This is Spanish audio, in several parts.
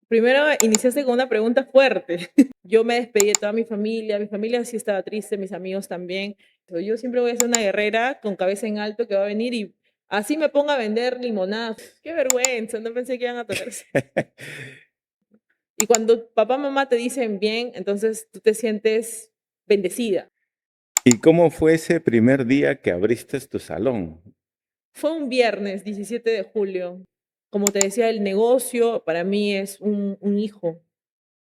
Primero iniciaste con una pregunta fuerte. Yo me despedí de toda mi familia sí estaba triste, mis amigos también. Pero yo siempre voy a ser una guerrera con cabeza en alto que va a venir y así me ponga a vender limonada. Qué vergüenza, no pensé que iban a tolerarse. Y cuando papá, mamá te dicen bien, entonces tú te sientes bendecida. ¿Y cómo fue ese primer día que abriste tu salón? Fue un viernes 17 de julio. Como te decía, el negocio para mí es un hijo.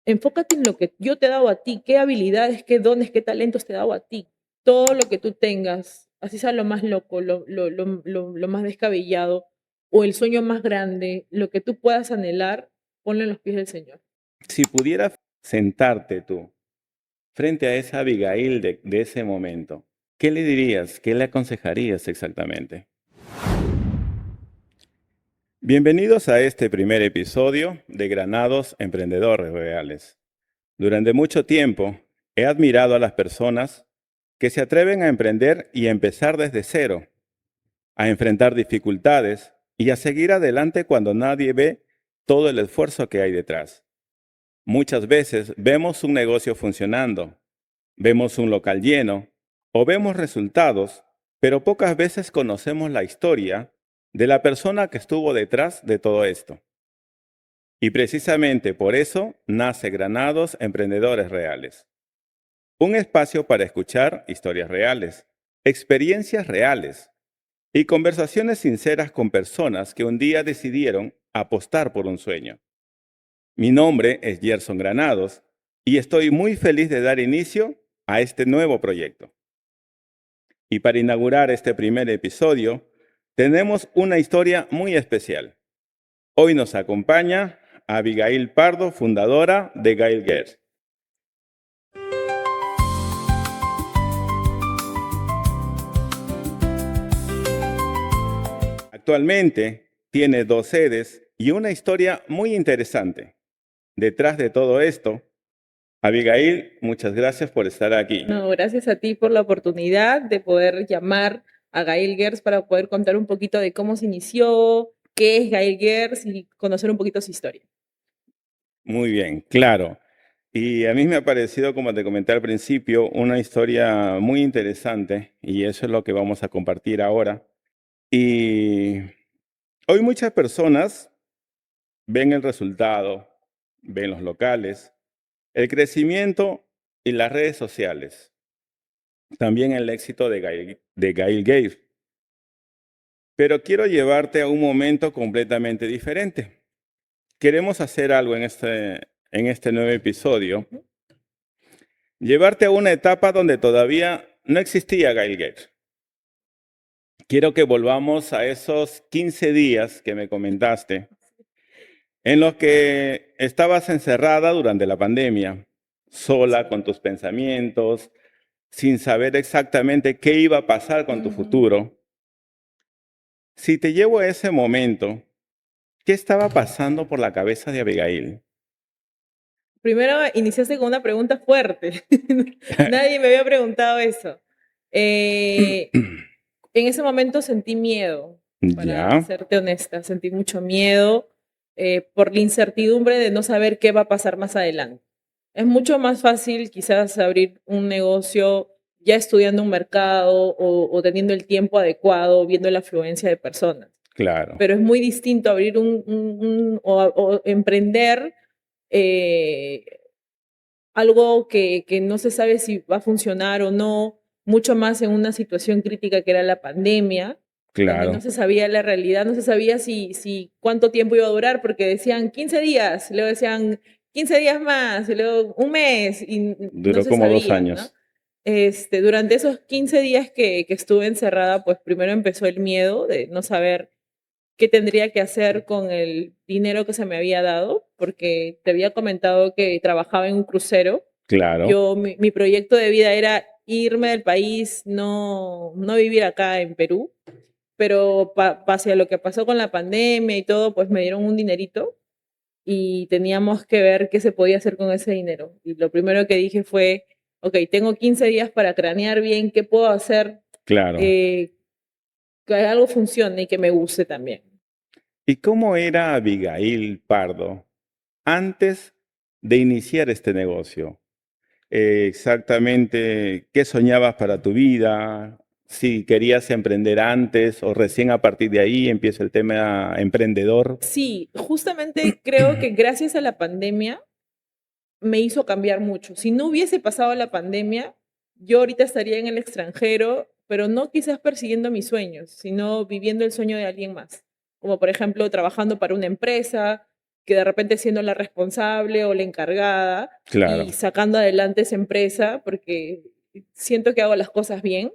Enfócate en lo que yo te he dado a ti, qué habilidades, qué dones, qué talentos te he dado a ti. Todo lo que tú tengas, así sea lo más loco, lo más descabellado o el sueño más grande, lo que tú puedas anhelar, ponlo en los pies del Señor. Si pudieras sentarte tú frente a esa Abigail de ese momento, ¿qué le dirías? ¿Qué le aconsejarías exactamente? Bienvenidos a este primer episodio de Granados Emprendedores Reales. Durante mucho tiempo he admirado a las personas que se atreven a emprender y a empezar desde cero, a enfrentar dificultades y a seguir adelante cuando nadie ve todo el esfuerzo que hay detrás. Muchas veces vemos un negocio funcionando, vemos un local lleno o vemos resultados, pero pocas veces conocemos la historia de la persona que estuvo detrás de todo esto. Y precisamente por eso nace Granados Emprendedores Reales, un espacio para escuchar historias reales, experiencias reales y conversaciones sinceras con personas que un día decidieron apostar por un sueño. Mi nombre es Gerson Granados y estoy muy feliz de dar inicio a este nuevo proyecto. Y para inaugurar este primer episodio, tenemos una historia muy especial. Hoy nos acompaña Abigail Pardo, fundadora de Gail Girls. Actualmente tiene 2 sedes y una historia muy interesante. Detrás de todo esto, Abigail, muchas gracias por estar aquí. No, gracias a ti por la oportunidad de poder llamar a Gail Gers para poder contar un poquito de cómo se inició, qué es Gail Gers y conocer un poquito su historia. Muy bien, claro. Y a mí me ha parecido, como te comenté al principio, una historia muy interesante y eso es lo que vamos a compartir ahora. Y hoy muchas personas ven el resultado, ven los locales, el crecimiento y las redes sociales, también el éxito de Gail Gates. Pero quiero llevarte a un momento completamente diferente. Queremos hacer algo en este nuevo episodio, llevarte a una etapa donde todavía no existía Gail Gates. Quiero que volvamos a esos 15 días que me comentaste, en los que estabas encerrada durante la pandemia, sola con tus pensamientos, sin saber exactamente qué iba a pasar con tu futuro. Si te llevo a ese momento, ¿qué estaba pasando por la cabeza de Abigail? Primero iniciaste con una pregunta fuerte. Nadie me había preguntado eso. En ese momento sentí miedo, para Ya, serte honesta, sentí mucho miedo por la incertidumbre de no saber qué va a pasar más adelante. Es mucho más fácil quizás abrir un negocio ya estudiando un mercado o teniendo el tiempo adecuado, viendo la afluencia de personas. claro, Pero es muy distinto abrir o emprender eh, algo que no se sabe si va a funcionar o no, mucho más en una situación crítica que era la pandemia, donde no claro. se sabía la realidad, no se sabía si cuánto tiempo iba a durar, porque decían 15 días, luego decían 15 días más, y luego un mes, y no Duró se como dos sabía, ¿no? años. Durante esos 15 días que estuve encerrada, pues primero empezó el miedo de no saber qué tendría que hacer con el dinero que se me había dado, porque te había comentado que trabajaba en un crucero. Claro, Mi proyecto de vida era irme del país, no vivir acá en Perú, pero pase a lo que pasó con la pandemia y todo, pues me dieron un dinerito y teníamos que ver qué se podía hacer con ese dinero. Y lo primero que dije fue, ok, tengo 15 días para cranear bien qué puedo hacer, claro. eh, que algo funcione y que me guste también. ¿Y cómo era Abigail Pardo? antes de iniciar este negocio? Exactamente, ¿qué soñabas para tu vida? Si querías emprender antes o recién a partir de ahí empieza el tema emprendedor. Sí, justamente creo que gracias a la pandemia me hizo cambiar mucho. Si no hubiese pasado la pandemia, yo ahorita estaría en el extranjero, pero no quizás persiguiendo mis sueños, sino viviendo el sueño de alguien más. Como por ejemplo, trabajando para una empresa, que de repente siendo la responsable o la encargada Claro. y sacando adelante esa empresa, porque siento que hago las cosas bien,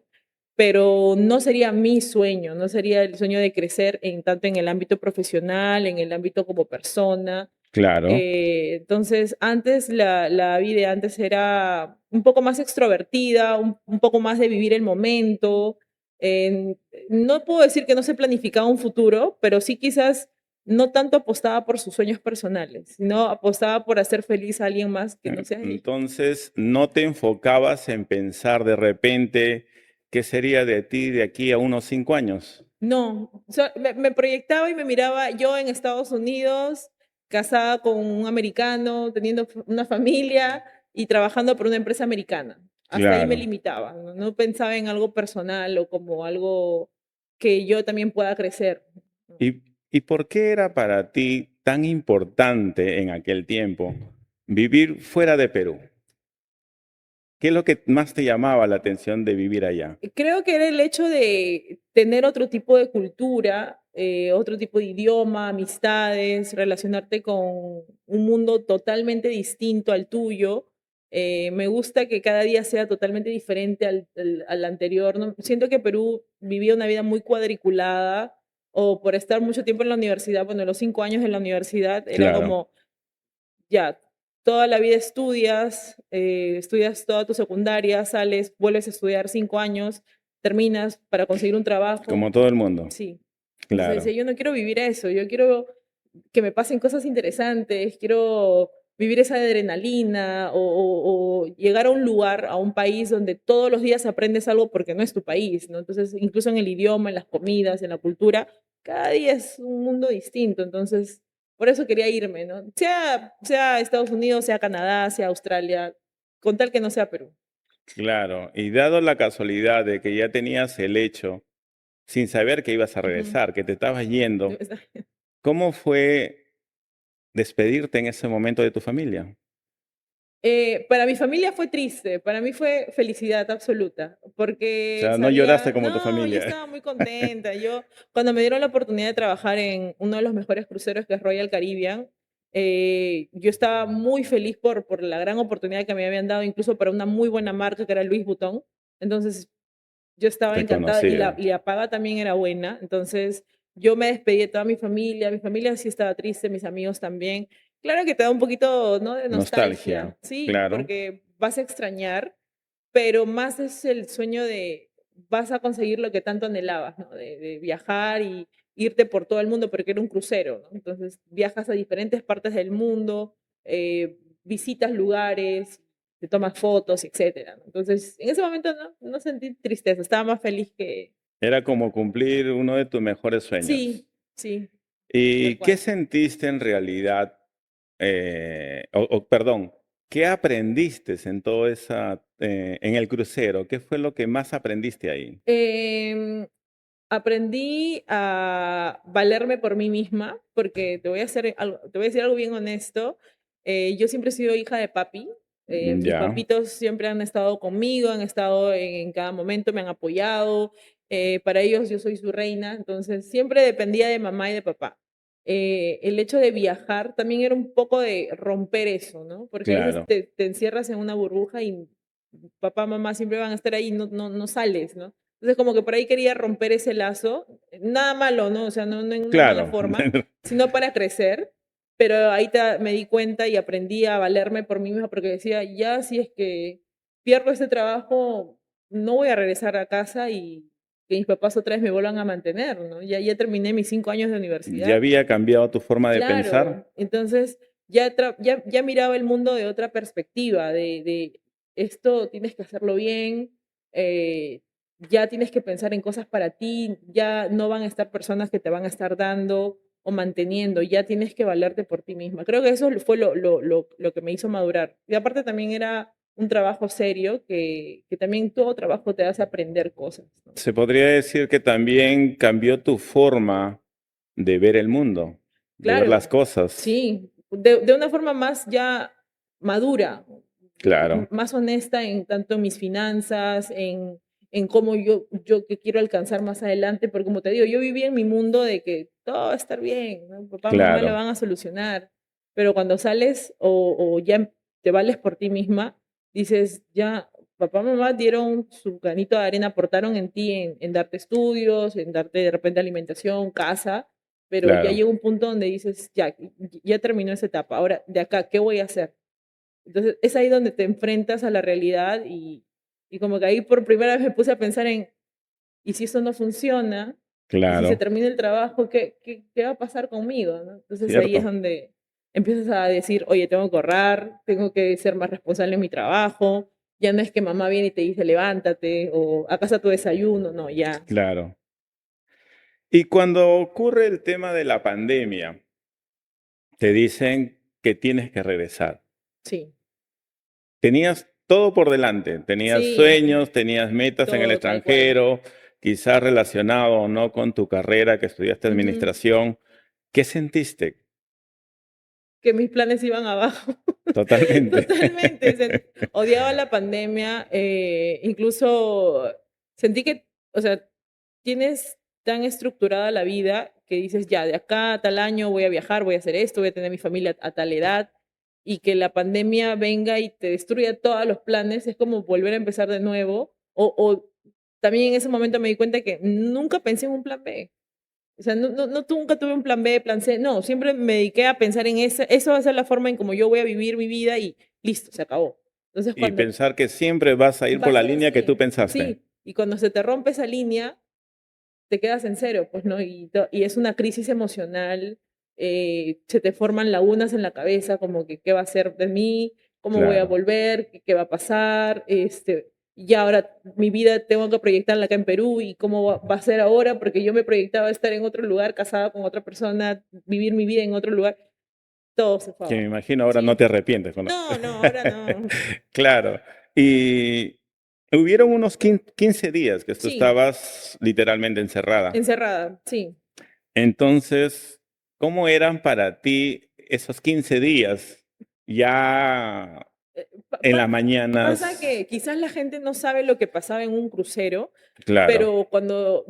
pero no sería mi sueño, no sería el sueño de crecer en tanto en el ámbito profesional, en el ámbito como persona. Claro, Entonces, antes la vida de antes era un poco más extrovertida, un poco más de vivir el momento. en- no puedo decir que no se planificaba un futuro, pero sí quizás no tanto apostaba por sus sueños personales, sino apostaba por hacer feliz a alguien más que no sea él. entonces no te enfocabas en pensar de repente qué sería de ti de aquí a unos 5 años. No, o sea, me proyectaba y me miraba yo en Estados Unidos, casada con un americano, teniendo una familia y trabajando por una empresa americana. Hasta ahí me Claro. limitaba, no, no pensaba en algo personal o como algo que yo también pueda crecer. ¿No? ¿Y por qué era para ti tan importante en aquel tiempo vivir fuera de Perú? ¿Qué es lo que más te llamaba la atención de vivir allá? Creo que era el hecho de tener otro tipo de cultura, otro tipo de idioma, amistades, relacionarte con un mundo totalmente distinto al tuyo. Me gusta que cada día sea totalmente diferente al anterior. ¿No? Siento que Perú vivía una vida muy cuadriculada o por estar mucho tiempo en la universidad, bueno, los 5 años en la universidad era Claro, como ya, toda la vida estudias, estudias toda tu secundaria, sales, vuelves a estudiar 5 años, terminas para conseguir un trabajo. como todo el mundo. Sí. Entonces decía, Claro. yo no quiero vivir eso, yo quiero que me pasen cosas interesantes, quiero vivir esa adrenalina o llegar a un lugar, a un país donde todos los días aprendes algo porque no es tu país, ¿no? Entonces, incluso en el idioma, en las comidas, en la cultura, cada día es un mundo distinto. Entonces, por eso quería irme, ¿no? Sea Estados Unidos, sea Canadá, sea Australia, con tal que no sea Perú. Claro, y dado la casualidad de que ya tenías el hecho, sin saber que ibas a Ujú. regresar, que te estabas yendo, ¿cómo fue despedirte en ese momento de tu familia? Para mi familia fue triste, para mí fue felicidad absoluta, O porque sea, no lloraste sabía, como tu no, yo familia. estaba muy contenta. Yo, cuando me dieron la oportunidad de trabajar en uno de los mejores cruceros que es Royal Caribbean, yo estaba muy feliz por la gran oportunidad que me habían dado, incluso para una muy buena marca que era Louis Vuitton. Entonces, yo estaba encantada Reconocida. y la paga también era buena. Entonces, yo me despedí de toda mi familia sí estaba triste, mis amigos también. Claro que te da un poquito, ¿no? De Nostalgia, nostalgia, sí, claro. porque vas a extrañar, pero más es el sueño de vas a conseguir lo que tanto anhelabas, ¿no? De viajar y irte por todo el mundo, porque era un crucero, ¿no? Entonces, viajas a diferentes partes del mundo, visitas lugares, te tomas fotos, etcétera, ¿no? Entonces, en ese momento no sentí tristeza, estaba más feliz que Era como cumplir uno de tus mejores sueños. sí, sí, tal ¿Y qué cual. sentiste en realidad? Perdón, ¿qué aprendiste en todo en el crucero? ¿Qué fue lo que más aprendiste ahí? Em, Aprendí a valerme por mí misma, porque te voy a decir algo bien honesto. Yo siempre he sido hija de papi. Mis Ya, papitos siempre han estado conmigo, han estado en cada momento, me han apoyado. Para ellos yo soy su reina, entonces siempre dependía de mamá y de papá. El hecho de viajar también era un poco de romper eso, ¿no? Porque a veces claro, te encierras en una burbuja y papá, mamá siempre van a estar ahí y no sales, ¿no? Entonces, como que por ahí quería romper ese lazo, nada malo, ¿no? O sea, no en una mala claro. forma, sino para crecer, pero ahí me di cuenta y aprendí a valerme por mí misma porque decía, ya si es que pierdo este trabajo, no voy a regresar a casa y que mis papás otra vez me vuelvan a mantener, ¿no? Ya terminé mis 5 años de ¿Ya universidad. había cambiado tu forma de pensar? Claro, entonces ya miraba el mundo de otra perspectiva, de esto tienes que hacerlo bien, ya tienes que pensar en cosas para ti, ya no van a estar personas que te van a estar dando. o manteniendo, ya tienes que valerte por ti misma. Creo que eso fue lo que me hizo madurar. Y aparte también era un trabajo serio, que también todo trabajo te hace aprender cosas, ¿no? Se podría decir que también cambió tu forma de ver el mundo, de ver las Claro, cosas. sí, de una forma más ya madura, Claro, más honesta en tanto en mis finanzas, en cómo yo que quiero alcanzar más adelante, porque como te digo, yo viví en mi mundo de que todo va a estar bien, ¿no? Papá, mamá lo claro, van a solucionar, pero cuando sales o ya te vales por ti misma, dices, ya, papá, mamá dieron su granito de arena, aportaron en ti, en darte estudios, en darte de repente alimentación, casa, pero ya claro. llega un punto donde dices, ya terminó esa etapa, ahora de acá, ¿qué voy a hacer? Entonces, es ahí donde te enfrentas a la realidad y como que ahí por primera vez me puse a pensar en, ¿y si esto no funciona? ¿Y si se Claro, termina el trabajo? ¿Qué va a pasar conmigo? ¿No? Entonces ahí es cierto. donde empiezas a decir, oye, tengo que ahorrar, tengo que ser más responsable en mi trabajo, ya no es que mamá viene y te dice, levántate, o a casa tu desayuno, no, ya, Claro. Y cuando ocurre el tema de la pandemia, te dicen que tienes que regresar. sí, Tenías todo por delante, tenías sí, sueños, tenías metas en el todo tal cual. extranjero, quizás relacionado o no con tu carrera que estudiaste Ujú. administración. ¿Qué sentiste? Que mis planes iban abajo. Totalmente. Totalmente. Odiaba la pandemia. Incluso sentí que, o sea, tienes tan estructurada la vida que dices, ya, de acá a tal año voy a viajar, voy a hacer esto, voy a tener mi familia a tal edad, y que la pandemia venga y te destruya todos los planes, es como volver a empezar de nuevo. O también en ese momento me di cuenta que nunca pensé en un plan B. O sea, nunca tuve un plan B, plan C, no, siempre me dediqué a pensar en eso va a ser la forma en como yo voy a vivir mi vida y listo, se acabó. Entonces, Y cuando pensar que siempre vas a ir va por a la ser línea que tú así, pensaste. sí, y cuando se te rompe esa línea, te quedas en cero, pues, ¿no? Y es una crisis emocional, se te forman lagunas en la cabeza, como que qué va a ser de mí, cómo voy a Claro, volver, qué va a pasar, y ahora mi vida tengo que proyectarla acá en Perú y cómo va a ser ahora, porque yo me proyectaba estar en otro lugar, casada con otra persona, vivir mi vida en otro lugar, todo se fue que me abajo. imagino ahora no Sí, te arrepientes. no, no, ahora no. Claro. Y hubieron unos 15 días que tú Sí, estabas literalmente encerrada. encerrada, sí. Entonces, ¿cómo eran para ti esos 15 días ya Eh, en las pasa mañanas? que quizás la gente no sabe lo que pasaba en un crucero, Claro, pero cuando,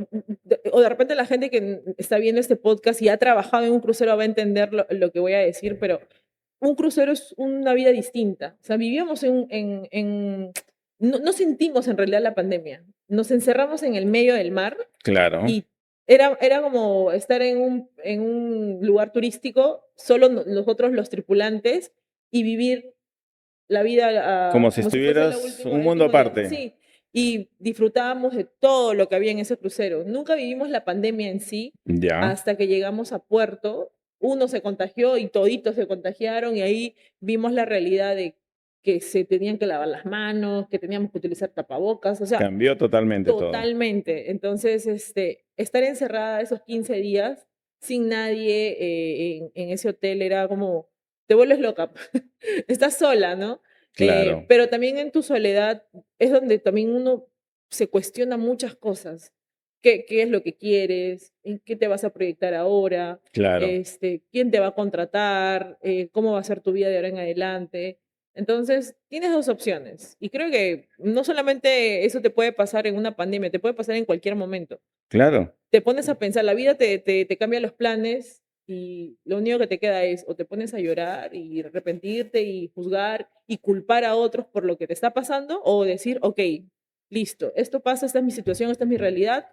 o de repente la gente que está viendo este podcast y ha trabajado en un crucero va a entender lo que voy a decir, pero un crucero es una vida distinta. O sea, vivíamos no sentimos en realidad la pandemia. Nos encerramos en el medio del mar claro. y era como estar en un lugar turístico, solo nosotros los tripulantes, y vivir la vida Como si como si fuese estuvieras un el mundo último día. aparte. Sí, y disfrutábamos de todo lo que había en ese crucero. Nunca vivimos la pandemia en sí Ya, hasta que llegamos a puerto. Uno se contagió y toditos se contagiaron y ahí vimos la realidad de que se tenían que lavar las manos, que teníamos que utilizar tapabocas, o sea, cambió totalmente todo. totalmente. Entonces, estar encerrada esos 15 días sin nadie en ese hotel era como, te vuelves loca, estás sola, ¿no? Claro, Pero también en tu soledad es donde también uno se cuestiona muchas cosas. ¿Qué es lo que quieres? ¿En qué te vas a proyectar ahora? claro, ¿Quién te va a contratar? ¿Cómo va a ser tu vida de ahora en adelante? Entonces, tienes dos opciones. Y creo que no solamente eso te puede pasar en una pandemia, te puede pasar en cualquier momento. claro, Te pones a pensar, la vida te cambia los planes y lo único que te queda es o te pones a llorar y arrepentirte y juzgar y culpar a otros por lo que te está pasando o decir, ok, listo, esto pasa, esta es mi situación, esta es mi realidad,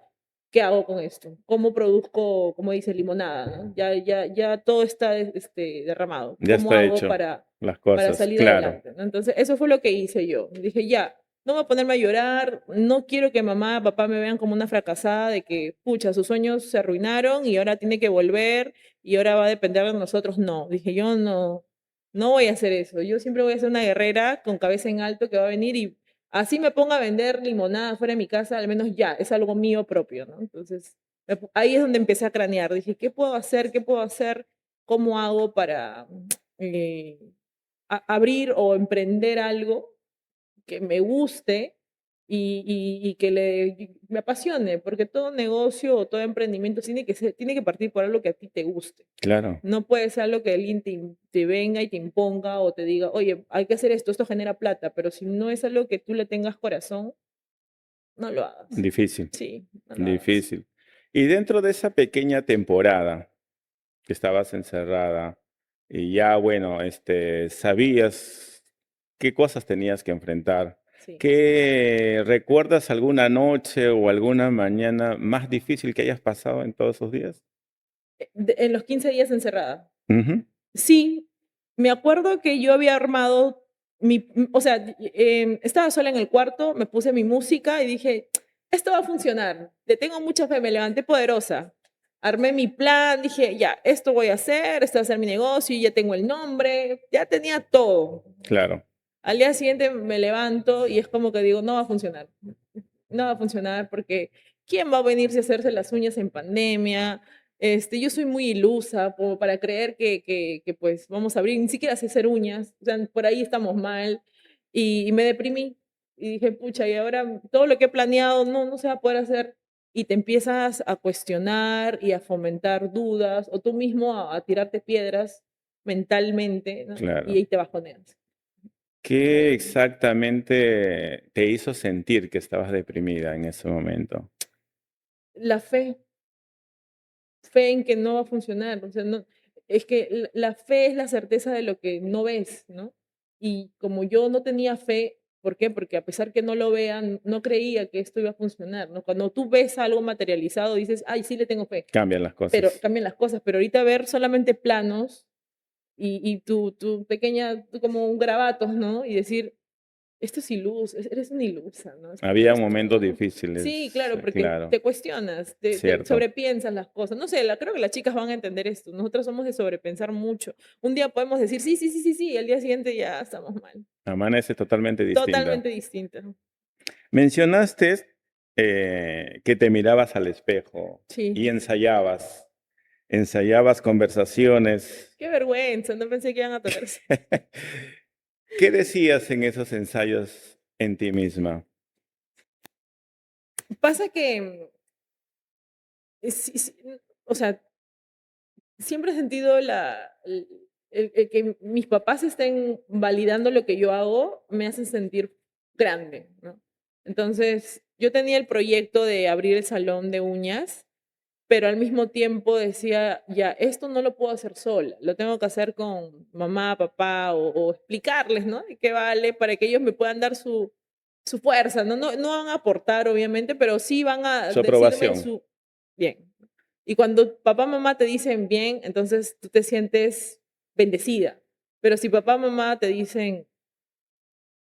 ¿qué hago con esto? ¿Cómo produzco, como dice, limonada? ¿No? Ya todo está derramado. ya ¿Cómo está hago hecho las para cosas, salir claro, adelante? ¿No? Entonces, eso fue lo que hice yo. Dije, ya, no voy a ponerme a llorar, no quiero que mamá, papá me vean como una fracasada de que, pucha, sus sueños se arruinaron y ahora tiene que volver y ahora va a depender de nosotros. No, dije, yo no voy a hacer eso. Yo siempre voy a ser una guerrera con cabeza en alto que va a venir y así me ponga a vender limonada fuera de mi casa, al menos ya, es algo mío propio, ¿no? Entonces, Ahí es donde empecé a cranear. Dije, ¿qué puedo hacer? ¿Qué puedo hacer? ¿Cómo hago para eh, abrir o emprender algo que me guste y que me apasione? Porque todo negocio o todo emprendimiento tiene que partir por algo que a ti te guste. Claro, No puede ser algo que alguien te venga y te imponga o te diga, oye, hay que hacer esto, esto genera plata, pero si no es algo que tú le tengas corazón, no lo hagas. difícil, Sí, no lo hagas. difícil. Y dentro de esa pequeña temporada que estabas encerrada y ya, bueno, sabías qué cosas tenías que enfrentar. Sí. ¿Qué recuerdas alguna noche o alguna mañana más difícil que hayas pasado en todos esos días? En los 15 días encerrada. Ujú, Sí, me acuerdo que yo había armado o sea, estaba sola en el cuarto, me puse mi música y dije, esto va a funcionar, le tengo mucha fe, me levanté poderosa. Armé mi plan, dije, ya, esto voy a hacer, este va a ser mi negocio, y ya tengo el nombre, ya tenía todo. claro, Al día siguiente me levanto y es como que digo, no va a funcionar. No va a funcionar porque ¿quién va a venirse a hacerse las uñas en pandemia? Yo soy muy ilusa como para creer que pues vamos a abrir, ni siquiera sé hacer uñas, o sea, por ahí estamos mal y me deprimí y dije, pucha, y ahora todo lo que he planeado no se va a poder hacer y te empiezas a cuestionar y a fomentar dudas o tú mismo a tirarte piedras mentalmente, ¿no? Y claro. ahí te bajoneas. ¿Qué exactamente te hizo sentir que estabas deprimida en ese momento? La fe en que no va a funcionar, o sea, no, es que la fe es la certeza de lo que no ves, ¿no? Y como yo no tenía fe, ¿por qué? Porque a pesar que no lo vean, no creía que esto iba a funcionar, ¿no? Cuando tú ves algo materializado, dices, ay, sí le tengo fe, Cambian las pero cosas. cambian las cosas, pero ahorita ver solamente planos y tu pequeña, como un grabatos, ¿no? Y decir, esto es eres una ilusa, ¿no? Había Esto momentos no. difíciles, Sí, claro, porque claro, te cuestionas, te cierto. sobrepiensas las cosas. No sé, creo que las chicas van a entender esto. Nosotros somos de sobrepensar mucho. Un día podemos decir, sí, sí, sí, sí, sí, y al día siguiente ya estamos mal. Amanece totalmente distinta. Totalmente distinta. Mencionaste que te mirabas al espejo y Sí. ensayabas conversaciones. Qué vergüenza, no pensé que iban a tocar eso. ¿Qué decías en esos ensayos en ti misma? Pasa que, sí, sí, o sea, siempre he sentido el que mis papás estén validando lo que yo hago, me hace sentir grande, ¿no? Entonces, yo tenía el proyecto de abrir el salón de uñas, pero al mismo tiempo decía, ya, esto no lo puedo hacer sola, lo tengo que hacer con mamá, papá, o explicarles, ¿no? De qué vale, para que ellos me puedan dar su fuerza, ¿no? No van a aportar, obviamente, pero sí van a Su decirme aprobación. su, bien. Y cuando papá, mamá te dicen bien, entonces tú te sientes bendecida. Pero si papá, mamá te dicen,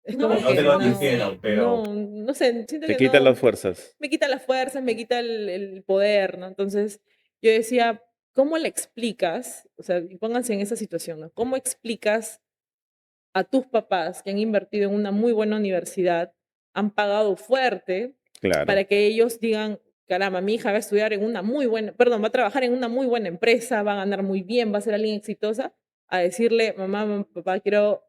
es No, como no te que lo no, dijeron, pero no sé, siento Te que quitan las no, fuerzas. me quita las fuerzas, me quita el poder, ¿no? Entonces yo decía, ¿cómo le explicas? O sea, y pónganse en esa situación, ¿no? ¿Cómo explicas a tus papás que han invertido en una muy buena universidad, han pagado fuerte Claro, para que ellos digan, caramba, mi hija va a estudiar en una muy buena, perdón, va a trabajar en una muy buena empresa, va a ganar muy bien, va a ser alguien exitosa, a decirle, mamá, papá, quiero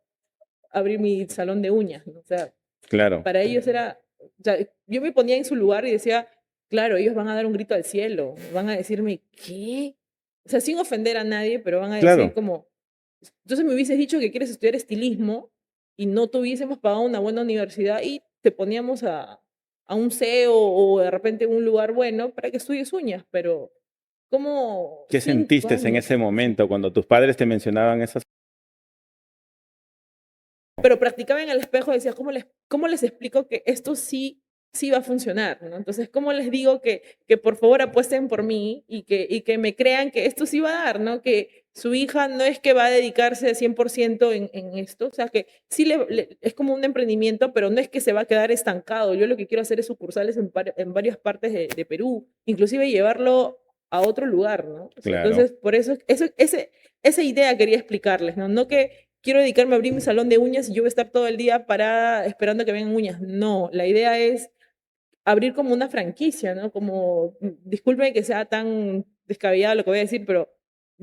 abrir mi salón de uñas, ¿no? O sea, claro, para ellos era, o sea, yo me ponía en su lugar y decía, claro, ellos van a dar un grito al cielo, van a decirme, ¿qué? O sea, sin ofender a nadie, pero van a decir claro. como, entonces me hubieses dicho que quieres estudiar estilismo y no tuviésemos pagado una buena universidad y te poníamos a un CEO o de repente un lugar bueno para que estudies uñas, pero como ¿Qué 5 sentiste en ese años. momento cuando tus padres te mencionaban esas? Pero practicaba en el espejo y decía, cómo les explico que esto sí va a funcionar? ¿No? Entonces, ¿cómo les digo que por favor apuesten por mí y que me crean que esto sí va a dar? ¿No? Que su hija no es que va a dedicarse 100% en esto, o sea, que sí es como un emprendimiento, pero no es que se va a quedar estancado. Yo lo que quiero hacer es sucursales en varias partes de Perú, inclusive llevarlo a otro lugar, ¿no? O sea, Claro. entonces, por esa idea quería explicarles, ¿no? No que quiero dedicarme a abrir mi salón de uñas y yo voy a estar todo el día parada esperando que vengan uñas. No, la idea es abrir como una franquicia, ¿no? Como, disculpen que sea tan descabellado lo que voy a decir, pero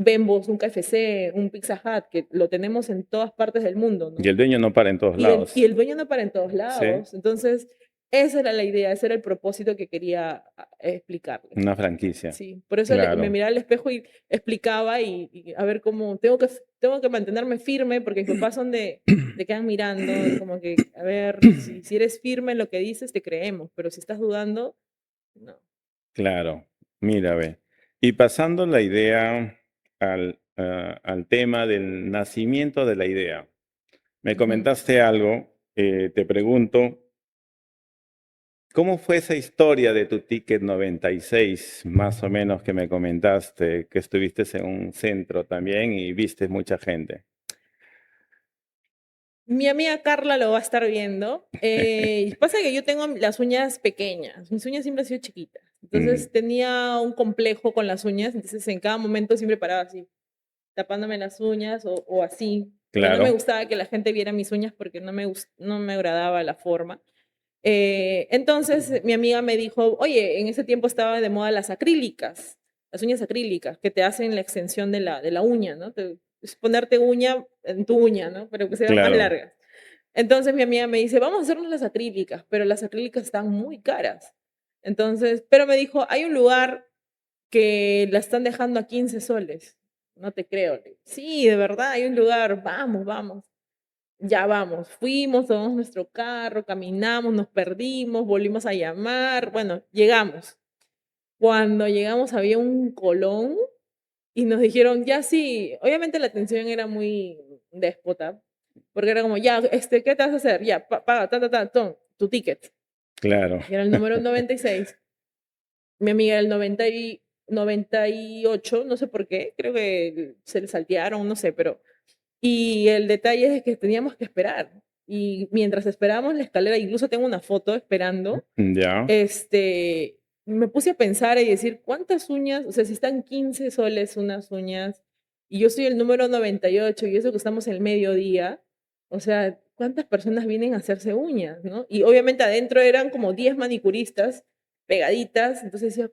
Bembos, un KFC, un Pizza Hut, que lo tenemos en todas partes del mundo, Y ¿no? el dueño no para en todos Y lados. el dueño no para en todos Sí, lados. Entonces, esa era la idea, ese era el propósito que quería explicarles. una franquicia. Sí, por eso me Claro, miraba al espejo y explicaba y a ver cómo tengo que mantenerme firme porque mis papás son de quedan mirando, como que, a ver, si eres firme en lo que dices, te creemos, pero si estás dudando, no. claro. Mira, ve. Y pasando la idea al tema del nacimiento de la idea. Me Ujú. comentaste algo, te pregunto, ¿cómo fue esa historia de tu ticket 96, más o menos que me comentaste, que estuviste en un centro también y viste mucha gente? Mi amiga Carla lo va a estar viendo. Pasa que yo tengo las uñas pequeñas, mis uñas siempre han sido chiquitas. Mm, Entonces tenía un complejo con las uñas, entonces en cada momento siempre paraba así, tapándome las uñas o así, porque no me claro. gustaba que la gente viera mis uñas porque no me agradaba la forma. Entonces mi amiga me dijo, oye, en ese tiempo estaba de moda las acrílicas, las uñas acrílicas, que te hacen la extensión de la uña, ¿no? Es ponerte uña en tu uña, ¿no? Pero que se vean más Claro, largas. Entonces mi amiga me dice, vamos a hacernos las acrílicas, pero las acrílicas están muy caras. Entonces, pero me dijo, hay un lugar que la están dejando a 15 soles. No te creo. Le digo, sí, de verdad, hay un lugar, vamos, vamos. Ya vamos, fuimos, tomamos nuestro carro, caminamos, nos perdimos, volvimos a llamar, bueno, llegamos. Cuando llegamos había un colón y nos dijeron, ya sí, obviamente la atención era muy déspota, porque era como, ya, ¿qué te vas a hacer? Ya, paga, tu ticket. claro. Y era el número 96. Mi amiga era el 98, no sé por qué, creo que se le saltearon, no sé, pero y el detalle es que teníamos que esperar. Y mientras esperábamos la escalera, incluso tengo una foto esperando, Ya. me puse a pensar y decir, ¿cuántas uñas? O sea, si están 15 soles unas uñas y yo soy el número 98 y eso que estamos en el mediodía, o sea, ¿cuántas personas vienen a hacerse uñas, no? Y obviamente adentro eran como 10 manicuristas pegaditas, entonces decía,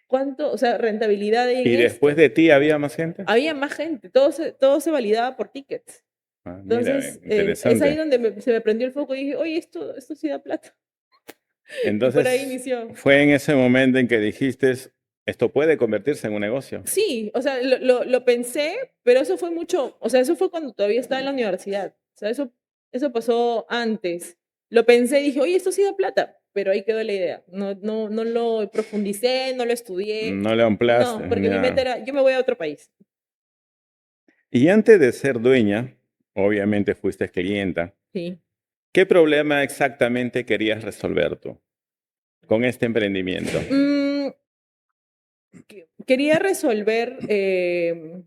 ¿cuánto, o sea, rentabilidad hay en ¿Y después esto? de ti había más gente? Había más gente, todo se validaba por tickets. Ah, mira, Entonces, es ahí interesante. donde se me prendió el foco y dije, oye, esto sí da plata. Y por ahí Entonces, inició. fue en ese momento en que dijiste, esto puede convertirse en un negocio. Sí, o sea, lo pensé, pero eso fue mucho, o sea, eso fue cuando todavía estaba en la universidad. O sea, eso pasó antes. Lo pensé y dije, oye, esto sí da plata, pero ahí quedó la idea. No lo profundicé, no lo estudié. No le ampliaste, No, porque mi meta ya. era, yo me voy a otro país. Y antes de ser dueña, obviamente fuiste clienta. Sí. ¿Qué problema exactamente querías resolver tú con este emprendimiento? Mm, quería resolver el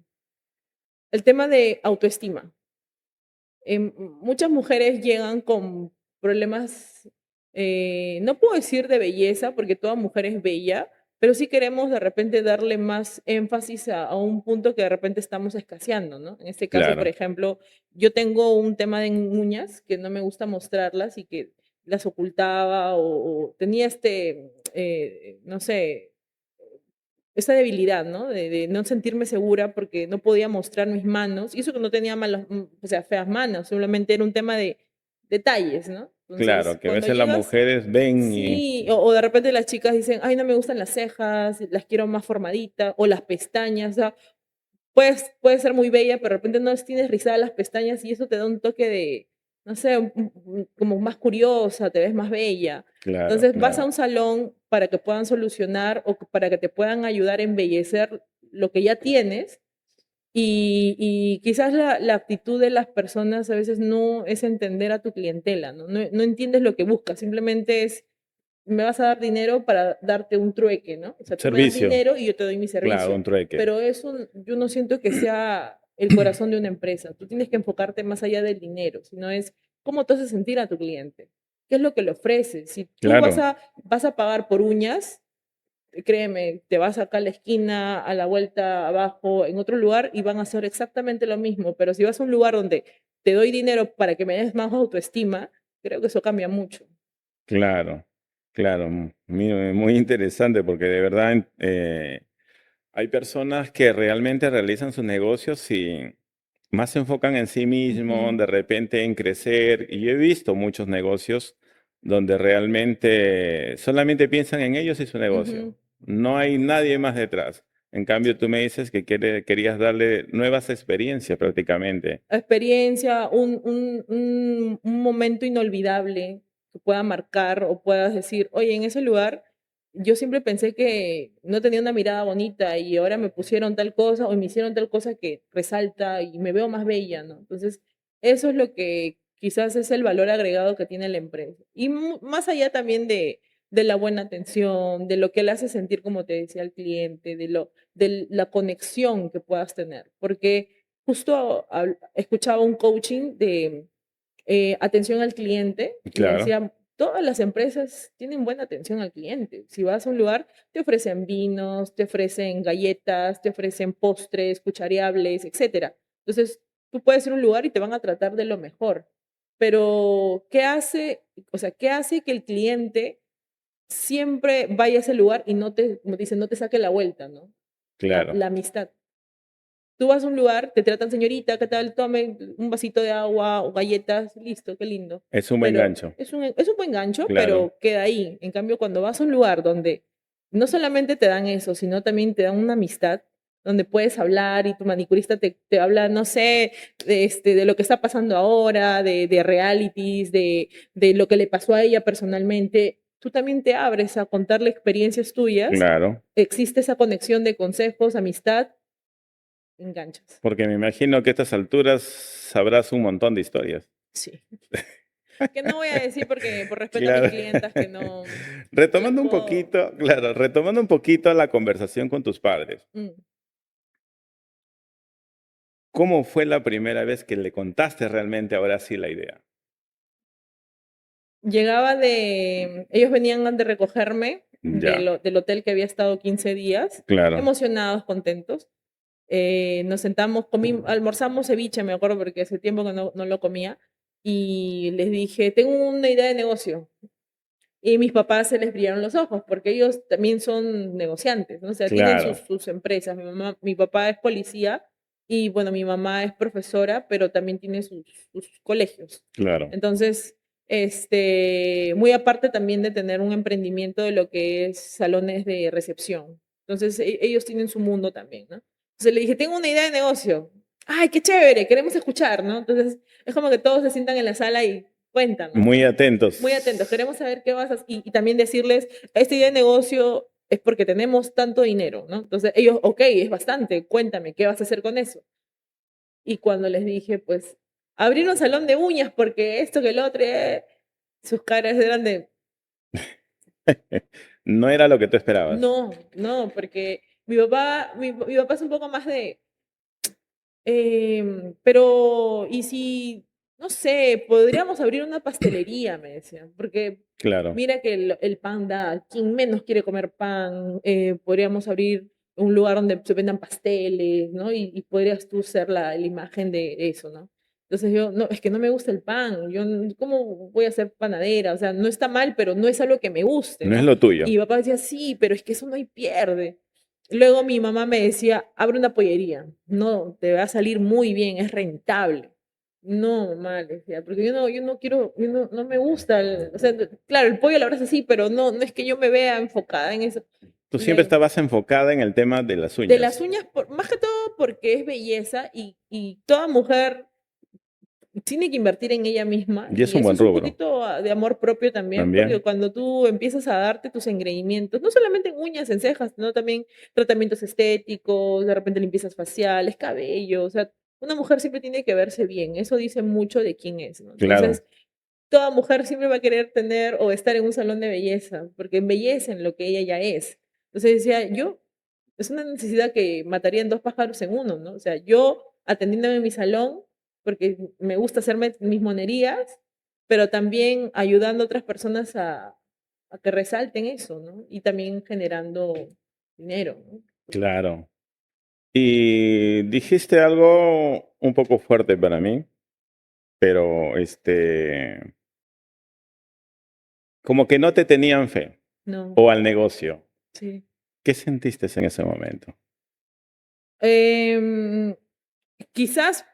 tema de autoestima. Muchas mujeres llegan con problemas, no puedo decir de belleza, porque toda mujer es bella, pero sí queremos de repente darle más énfasis a un punto que de repente estamos escaseando, ¿no? En este caso, por Claro, ejemplo, yo tengo un tema de uñas que no me gusta mostrarlas y que las ocultaba o tenía no sé, esa debilidad, ¿no? De no sentirme segura porque no podía mostrar mis manos. Y eso que no tenía malas, o sea, feas manos, simplemente era un tema de detalles, ¿no? Entonces, claro, que a cuando veces las llegas, mujeres ven y sí, o de repente las chicas dicen, ay, no me gustan las cejas, las quiero más formaditas, o las pestañas, o sea, puede ser muy bella, pero de repente no tienes rizadas las pestañas y eso te da un toque de, no sé, como más curiosa, te ves más bella. claro, Entonces vas a claro, un salón para que puedan solucionar o para que te puedan ayudar a embellecer lo que ya tienes y quizás la actitud de las personas a veces no es entender a tu clientela, ¿no? No entiendes lo que buscas, simplemente es me vas a dar dinero para darte un trueque, ¿no? O sea, tú me das servicio, dinero y yo te doy mi claro, servicio, un trueque, pero yo no siento que sea el corazón de una empresa. Tú tienes que enfocarte más allá del dinero, sino es cómo te haces sentir a tu cliente, qué es lo que le ofreces. Si tú claro, vas a pagar por uñas, créeme, te vas acá a la esquina, a la vuelta abajo, en otro lugar y van a hacer exactamente lo mismo, pero si vas a un lugar donde te doy dinero para que me des más autoestima, creo que eso cambia mucho. claro. Claro, muy interesante porque de verdad hay personas que realmente realizan sus negocios y más se enfocan en sí mismos, Ujú, de repente en crecer. Y yo he visto muchos negocios donde realmente solamente piensan en ellos y su negocio. ujú. No hay nadie más detrás. En cambio, tú me dices que querías darle nuevas experiencias prácticamente. Experiencia, un momento inolvidable que pueda marcar o puedas decir, oye, en ese lugar yo siempre pensé que no tenía una mirada bonita y ahora me pusieron tal cosa o me hicieron tal cosa que resalta y me veo más bella, ¿no? Entonces, eso es lo que quizás es el valor agregado que tiene la empresa. Y más allá también de la buena atención, de lo que le hace sentir, como te decía, al cliente, de la conexión que puedas tener, porque justo escuchaba un coaching de atención al cliente y Claro, decía, todas las empresas tienen buena atención al cliente. Si vas a un lugar, te ofrecen vinos, te ofrecen galletas, te ofrecen postres, cuchareables, etcétera. Entonces, tú puedes ir a un lugar y te van a tratar de lo mejor. Pero, ¿qué hace? O sea, ¿qué hace que el cliente siempre vaya a ese lugar y no te, como dicen, no te saque la vuelta, ¿no? claro. La amistad. Tú vas a un lugar, te tratan señorita, ¿qué tal? Tome un vasito de agua o galletas, listo, qué lindo. Es un buen Pero gancho. es un buen gancho, Claro. pero queda ahí. En cambio, cuando vas a un lugar donde no solamente te dan eso, sino también te dan una amistad, donde puedes hablar y tu manicurista te habla, no sé, de lo que está pasando ahora, de realities, de lo que le pasó a ella personalmente, tú también te abres a contarle experiencias tuyas, Claro, existe esa conexión de consejos, amistad, enganchas. porque me imagino que a estas alturas sabrás un montón de historias. Sí. Que no voy a decir porque por respeto a mis Claro. clientas que no les Retomando un puedo. poquito, claro, retomando un poquito la conversación con tus padres. Mm. ¿Cómo fue la primera vez que le contaste realmente ahora sí la idea? Llegaba ellos venían de recogerme Ya, del hotel que había estado 15 días, claro, emocionados, contentos. Nos sentamos, almorzamos ceviche, me acuerdo, porque hace tiempo que no lo comía, y les dije, tengo una idea de negocio. Y mis papás se les brillaron los ojos, porque ellos también son negociantes, ¿no? O sea, tienen claro, sus empresas. Mi papá es policía y, bueno, mi mamá es profesora, pero también tiene sus colegios. claro, Entonces, muy aparte también de tener un emprendimiento de lo que es salones de recepción. Entonces, ellos tienen su mundo también, ¿no? Entonces le dije, tengo una idea de negocio. Ay, qué chévere, queremos escuchar, ¿no? Entonces, es como que todos se sientan en la sala y cuentan, ¿no? muy Muy atentos, atentos. queremos saber qué vas a hacer y también decirles, esta idea de negocio es porque tenemos tanto dinero, ¿no? Entonces ellos, ok, es bastante, cuéntame, ¿qué vas a hacer con eso? Y cuando les dije, pues, abrir un salón de uñas porque esto que el otro, sus caras eran de, No era lo que tú esperabas. no, no, porque mi papá es un poco más de, pero, ¿y si, no sé, podríamos abrir una pastelería? Me decían, porque Claro, mira que el pan da, quien menos quiere comer pan, podríamos abrir un lugar donde se vendan pasteles, ¿no? Y podrías tú ser la imagen de eso, ¿no? Entonces yo, no, es que no me gusta el pan, ¿cómo voy a ser panadera? O sea, no está mal, pero no es algo que me guste, no es ¿no? lo tuyo. Y mi papá decía, sí, pero es que eso no hay pierde. Luego mi mamá me decía, abre una pollería. No, te va a salir muy bien, es rentable. No, mamá, le decía, porque yo no quiero, no me gusta, o sea, claro, el pollo a la brasa sí, pero no es que yo me vea enfocada en eso. Tú siempre Le- estabas enfocada en el tema de las de las uñas. uñas, más que todo porque es belleza y toda mujer tiene que invertir en ella misma Y es y un eso buen es un rubro poquito de amor propio también, porque también. cuando tú empiezas a darte tus engreimientos, no solamente en uñas, en cejas, sino también tratamientos estéticos, de repente limpiezas faciales, cabello, o sea, una mujer siempre tiene que verse bien, eso dice mucho de quién es, ¿no? Claro, Entonces, toda mujer siempre va a querer tener o estar en un salón de belleza, porque embellecen lo que ella ya es. Entonces decía, yo, es una necesidad que matarían dos pájaros en uno, ¿no? O sea, yo atendiéndome en mi salón, porque me gusta hacerme mis monerías, pero también ayudando a otras personas a que resalten eso, ¿no? Y también generando dinero, ¿no? claro. Y dijiste algo un poco fuerte para mí, pero como que no te tenían fe No, o al negocio. sí. ¿Qué sentiste en ese momento? Em, quizás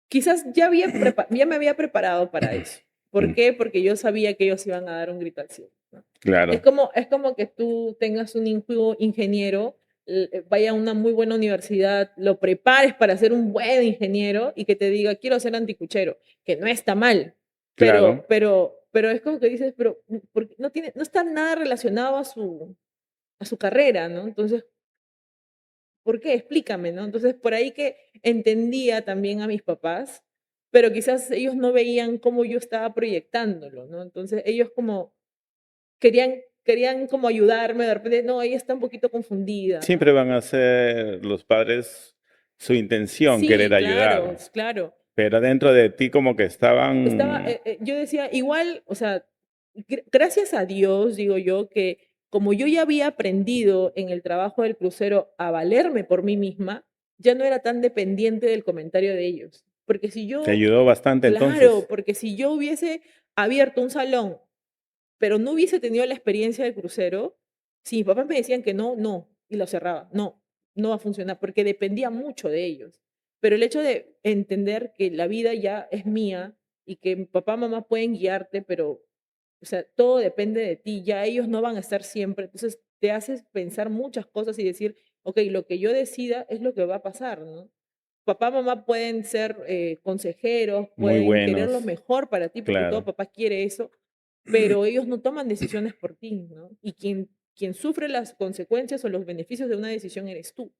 Quizás ya me había preparado para eso. ¿Por Mm, qué? Porque yo sabía que ellos iban a dar un grito al cielo, ¿no? claro, Es como que tú tengas un hijo ingeniero, vaya a una muy buena universidad, lo prepares para ser un buen ingeniero y que te diga, quiero ser anticuchero, que no está mal, claro. pero es como que dices, pero porque no está nada relacionado a su carrera, ¿no? Entonces, ¿por qué? Explícame, ¿no? Entonces, por ahí que entendía también a mis papás, pero quizás ellos no veían cómo yo estaba proyectándolo, ¿no? Entonces, ellos como querían como ayudarme, de repente, no, ella está un poquito confundida, Siempre ¿no? van a ser los padres su intención, querer Sí, claro, ayudar, claro. pero dentro de ti como que estaban, Yo decía, igual, o sea, gracias a Dios, digo yo, que como yo ya había aprendido en el trabajo del crucero a valerme por mí misma, ya no era tan dependiente del comentario de ellos. Porque si te yo, ayudó bastante claro, entonces. porque si yo hubiese abierto un salón, pero no hubiese tenido la experiencia del crucero, si mis papás me decían que no, no, y lo cerraba, no, no va a funcionar, porque dependía mucho de ellos. Pero el hecho de entender que la vida ya es mía y que mi papá, mamá pueden guiarte, pero, o sea, todo depende de ti, ya ellos no van a estar siempre, entonces te haces pensar muchas cosas y decir, ok, lo que yo decida es lo que va a pasar, ¿no? Papá, mamá pueden ser consejeros, Muy pueden querer lo buenos, mejor para ti, porque todo claro. papá quiere eso, pero ellos no toman decisiones por ti, ¿no? Y quien sufre las consecuencias o los beneficios de una decisión eres tú.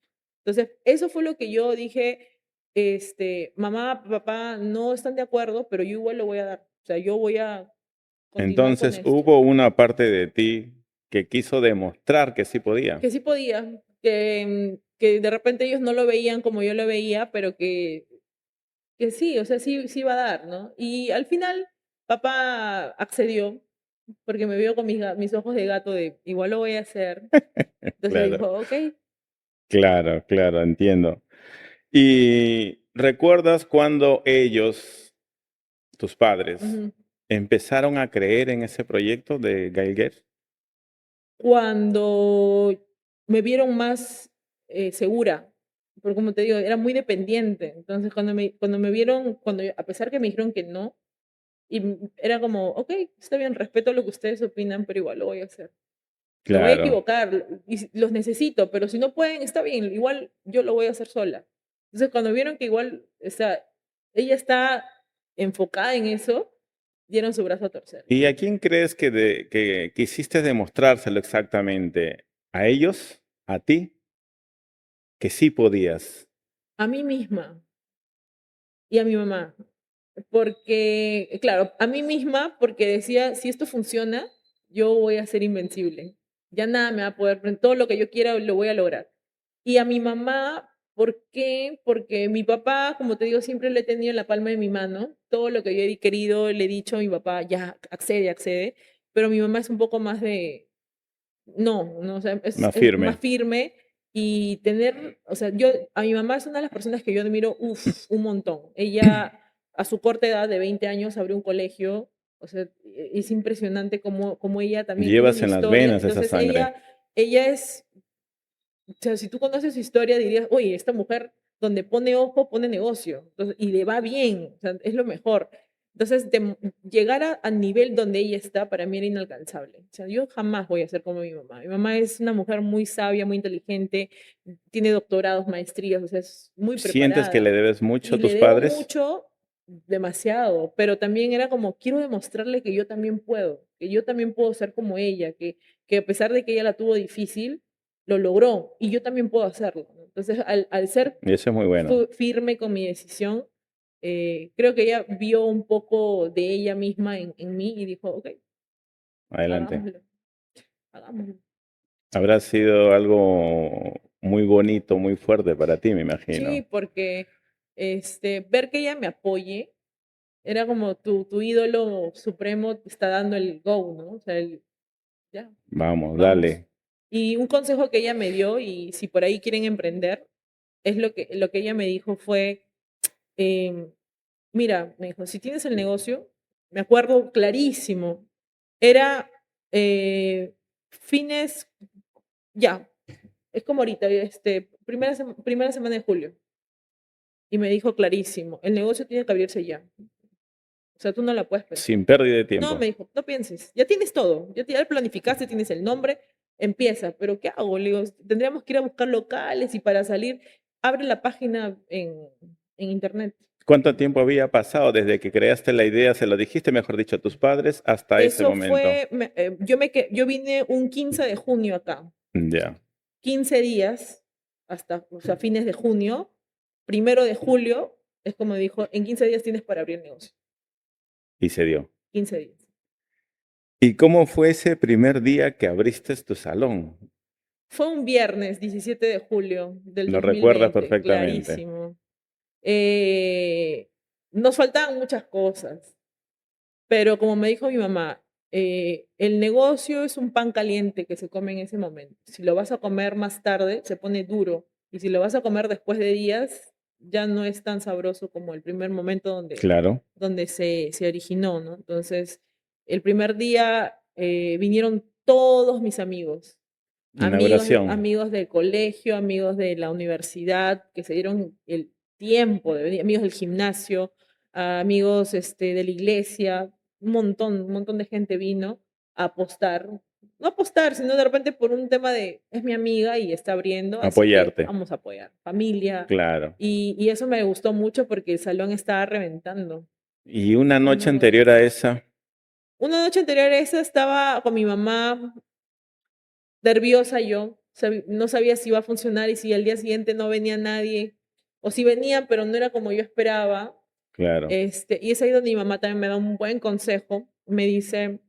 Entonces, eso fue lo que yo dije, mamá, papá no están de acuerdo, pero yo igual lo voy a dar. O sea, yo voy a continuar con Entonces esto. hubo una parte de ti que quiso demostrar que sí podía. Que sí podía, que de repente ellos no lo veían como yo lo veía, pero que sí, o sea, sí iba a dar, ¿no? Y al final, papá accedió, porque me vio con mis ojos de gato de, igual lo voy a hacer. Entonces Claro, dijo, okey. claro, claro, entiendo. ¿Y recuerdas cuando ellos, tus padres, Ujú. empezaron a creer en ese proyecto de Gailguer? Cuando me vieron más, segura, porque como te digo, era muy dependiente. Entonces, cuando me vieron, a pesar que me dijeron que no, y, era como: "Okey, está bien, respeto lo que ustedes opinan, pero igual lo voy a hacer. Me voy a Claro. equivocar, y si los necesito, pero si no pueden, está bien, igual yo lo voy a hacer sola". Entonces, cuando vieron que igual, o sea, ella está enfocada en eso, dieron su brazo a torcer. ¿Y a quién crees que quisiste demostrárselo exactamente? ¿A ellos? ¿A ti? Que sí podías. A mí misma y a mi mamá. Porque, claro, a mí misma, porque decía, si esto funciona, yo voy a ser invencible. Ya nada me va a poder, todo lo que yo quiera lo voy a lograr. Y a mi mamá, ¿por qué? Porque mi papá, como te digo, siempre le he tenido en la palma de mi mano. Todo lo que yo he querido, le he dicho a mi papá, ya, accede, accede. Pero mi mamá es un poco más de, no, o sea, Más es más firme. firme y tener, o sea, a mi mamá es una de las personas que yo admiro, un montón. Ella, a su corta edad de 20 años, abrió un colegio, o sea, es impresionante cómo ella también tiene Llevas una en las historia. venas esa Entonces, sangre. ella es, o sea, si tú conoces su historia, dirías, oye, esta mujer donde pone ojo, pone negocio. Entonces, y le va bien, o sea, es lo mejor. Entonces, llegar al nivel donde ella está, para mí era inalcanzable. O sea, yo jamás voy a ser como mi mamá. Mi mamá es una mujer muy sabia, muy inteligente, tiene doctorados, maestrías, o sea, es muy ¿Sientes que le preparada. debes mucho a Y le tus debo padres? mucho, demasiado, pero también era como, quiero demostrarle que yo también puedo, que yo también puedo ser como ella, que a pesar de que ella la tuvo difícil, lo logró y yo también puedo hacerlo, ¿no? Entonces, al ser Y eso es muy bueno. firme con mi decisión, creo que ella vio un poco de ella misma en mí y dijo, ok, Adelante. hagámoslo, hagámoslo. Habrá sido algo muy bonito, muy fuerte para ti, me Sí, imagino. porque ver que ella me apoye era como tu ídolo supremo te está dando el go, ¿no? O sea, ya, Vamos, vamos. dale. Y un consejo que ella me dio, y si por ahí quieren emprender, es lo que ella me dijo fue, em, mira, me dijo, si tienes el negocio, me acuerdo clarísimo, Era fines, ya, es como ahorita, primera semana de julio. Y me dijo clarísimo, el negocio tiene que abrirse ya. O sea, tú no la puedes pensar. Sin pérdida de No, tiempo. me dijo, no pienses, ya tienes todo, ya planificaste, tienes el nombre, empieza, pero ¿qué hago? Le digo, tendríamos que ir a buscar locales y para salir, abre la página en internet. ¿Cuánto tiempo había pasado desde que creaste la idea, se lo dijiste, mejor dicho, a tus padres, hasta ese Eso momento? fue, yo vine un 15 de junio acá, Ya, 15 días hasta, o sea, fines de junio, 1 de julio, es como dijo, en 15 días tienes para abrir el negocio, y se dio. 15 días. ¿Y cómo fue ese primer día que abriste tu salón? Fue un viernes, 17 de julio del Lo recuerdas 2020, perfectamente. clarísimo. Nos faltaban muchas cosas, pero como me dijo mi mamá, el negocio es un pan caliente que se come en ese momento. Si lo vas a comer más tarde, se pone duro. Y si lo vas a comer después de días, ya no es tan sabroso como el primer momento Claro, donde se originó, ¿no? Entonces, el primer día vinieron todos mis amigos, inauguración. amigos del colegio, amigos de la universidad, que se dieron el tiempo de venir, amigos del gimnasio, amigos de la iglesia, un montón de gente vino a apostar, no apostar, sino de repente por un tema de, es mi amiga y está abriendo, así que Apoyarte. vamos a apoyar, familia, Claro. y eso me gustó mucho porque el salón estaba reventando. Y una noche Una anterior a esa, una noche anterior a esa estaba con mi mamá, nerviosa yo, no sabía si iba a funcionar y si al día siguiente no venía nadie, o si venían, pero no era como yo esperaba. claro, Y es ahí donde mi mamá también me da un buen consejo. Me dice,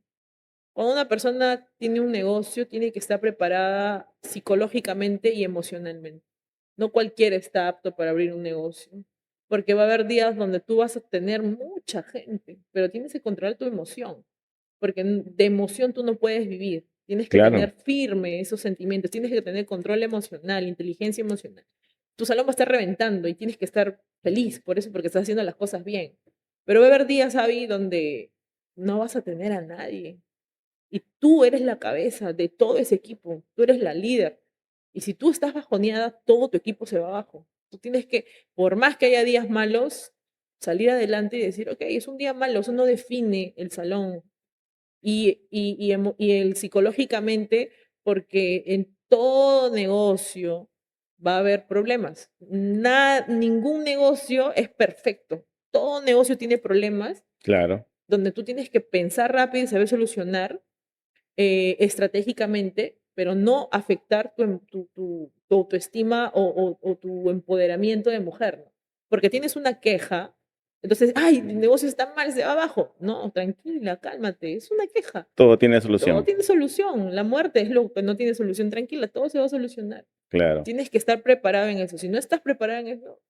cuando una persona tiene un negocio, tiene que estar preparada psicológicamente y emocionalmente. No cualquiera está apto para abrir un negocio, porque va a haber días donde tú vas a tener mucha gente, pero tienes que controlar tu emoción, porque de emoción tú no puedes vivir. Tienes que tener claro, firme esos sentimientos, tienes que tener control emocional, inteligencia emocional. Tu salón va a estar reventando y tienes que estar feliz por eso, porque estás haciendo las cosas bien. Pero va a haber días, Abby, donde no vas a tener a nadie y tú eres la cabeza de todo ese equipo, tú eres la líder. Y si tú estás bajoneada, todo tu equipo se va abajo. Tú tienes que, por más que haya días malos, salir adelante y decir, ok, es un día malo, eso no define el salón. Y el psicológicamente, porque en todo negocio va a haber problemas. Ningún negocio es perfecto. Todo negocio tiene problemas claro. donde tú tienes que pensar rápido y saber solucionar estratégicamente, pero no afectar tu autoestima o tu empoderamiento de mujer, ¿no? Porque tienes una queja, entonces, ay, el negocio está mal, se va abajo. No, tranquila, cálmate, es una queja. Todo tiene Todo solución. tiene solución. La muerte es lo que no tiene solución. Tranquila, todo se va a solucionar. Claro, Tienes que estar preparado en eso. Si no estás preparado en eso,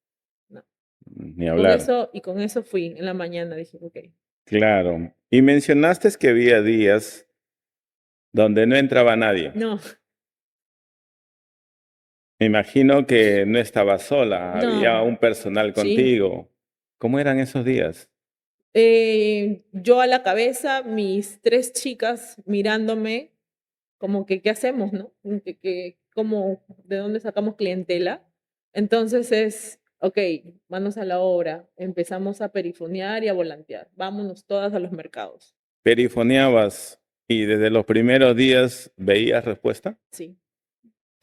no. ni hablar. Y con eso fui en la mañana. Dije, ok, Claro. Y mencionaste que había días donde no entraba nadie. no, Me imagino que no estabas sola, había no, un personal sí. contigo. ¿Cómo eran esos días? Yo a la cabeza, mis 3 chicas mirándome, como que, ¿qué hacemos, no? ¿De dónde sacamos clientela? Entonces ok, manos a la obra, empezamos a perifonear y a volantear, vámonos todas a los mercados. ¿Perifoneabas y desde los primeros días veías respuesta? Sí,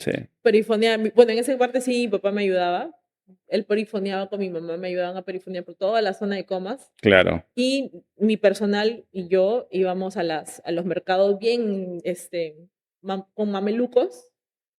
Sí, perifonear, bueno, en esa parte sí, mi papá me ayudaba, él perifoneaba con mi mamá, me ayudaban a perifonear por toda la zona de comas. claro. Y mi personal y yo íbamos a los mercados bien, con mamelucos,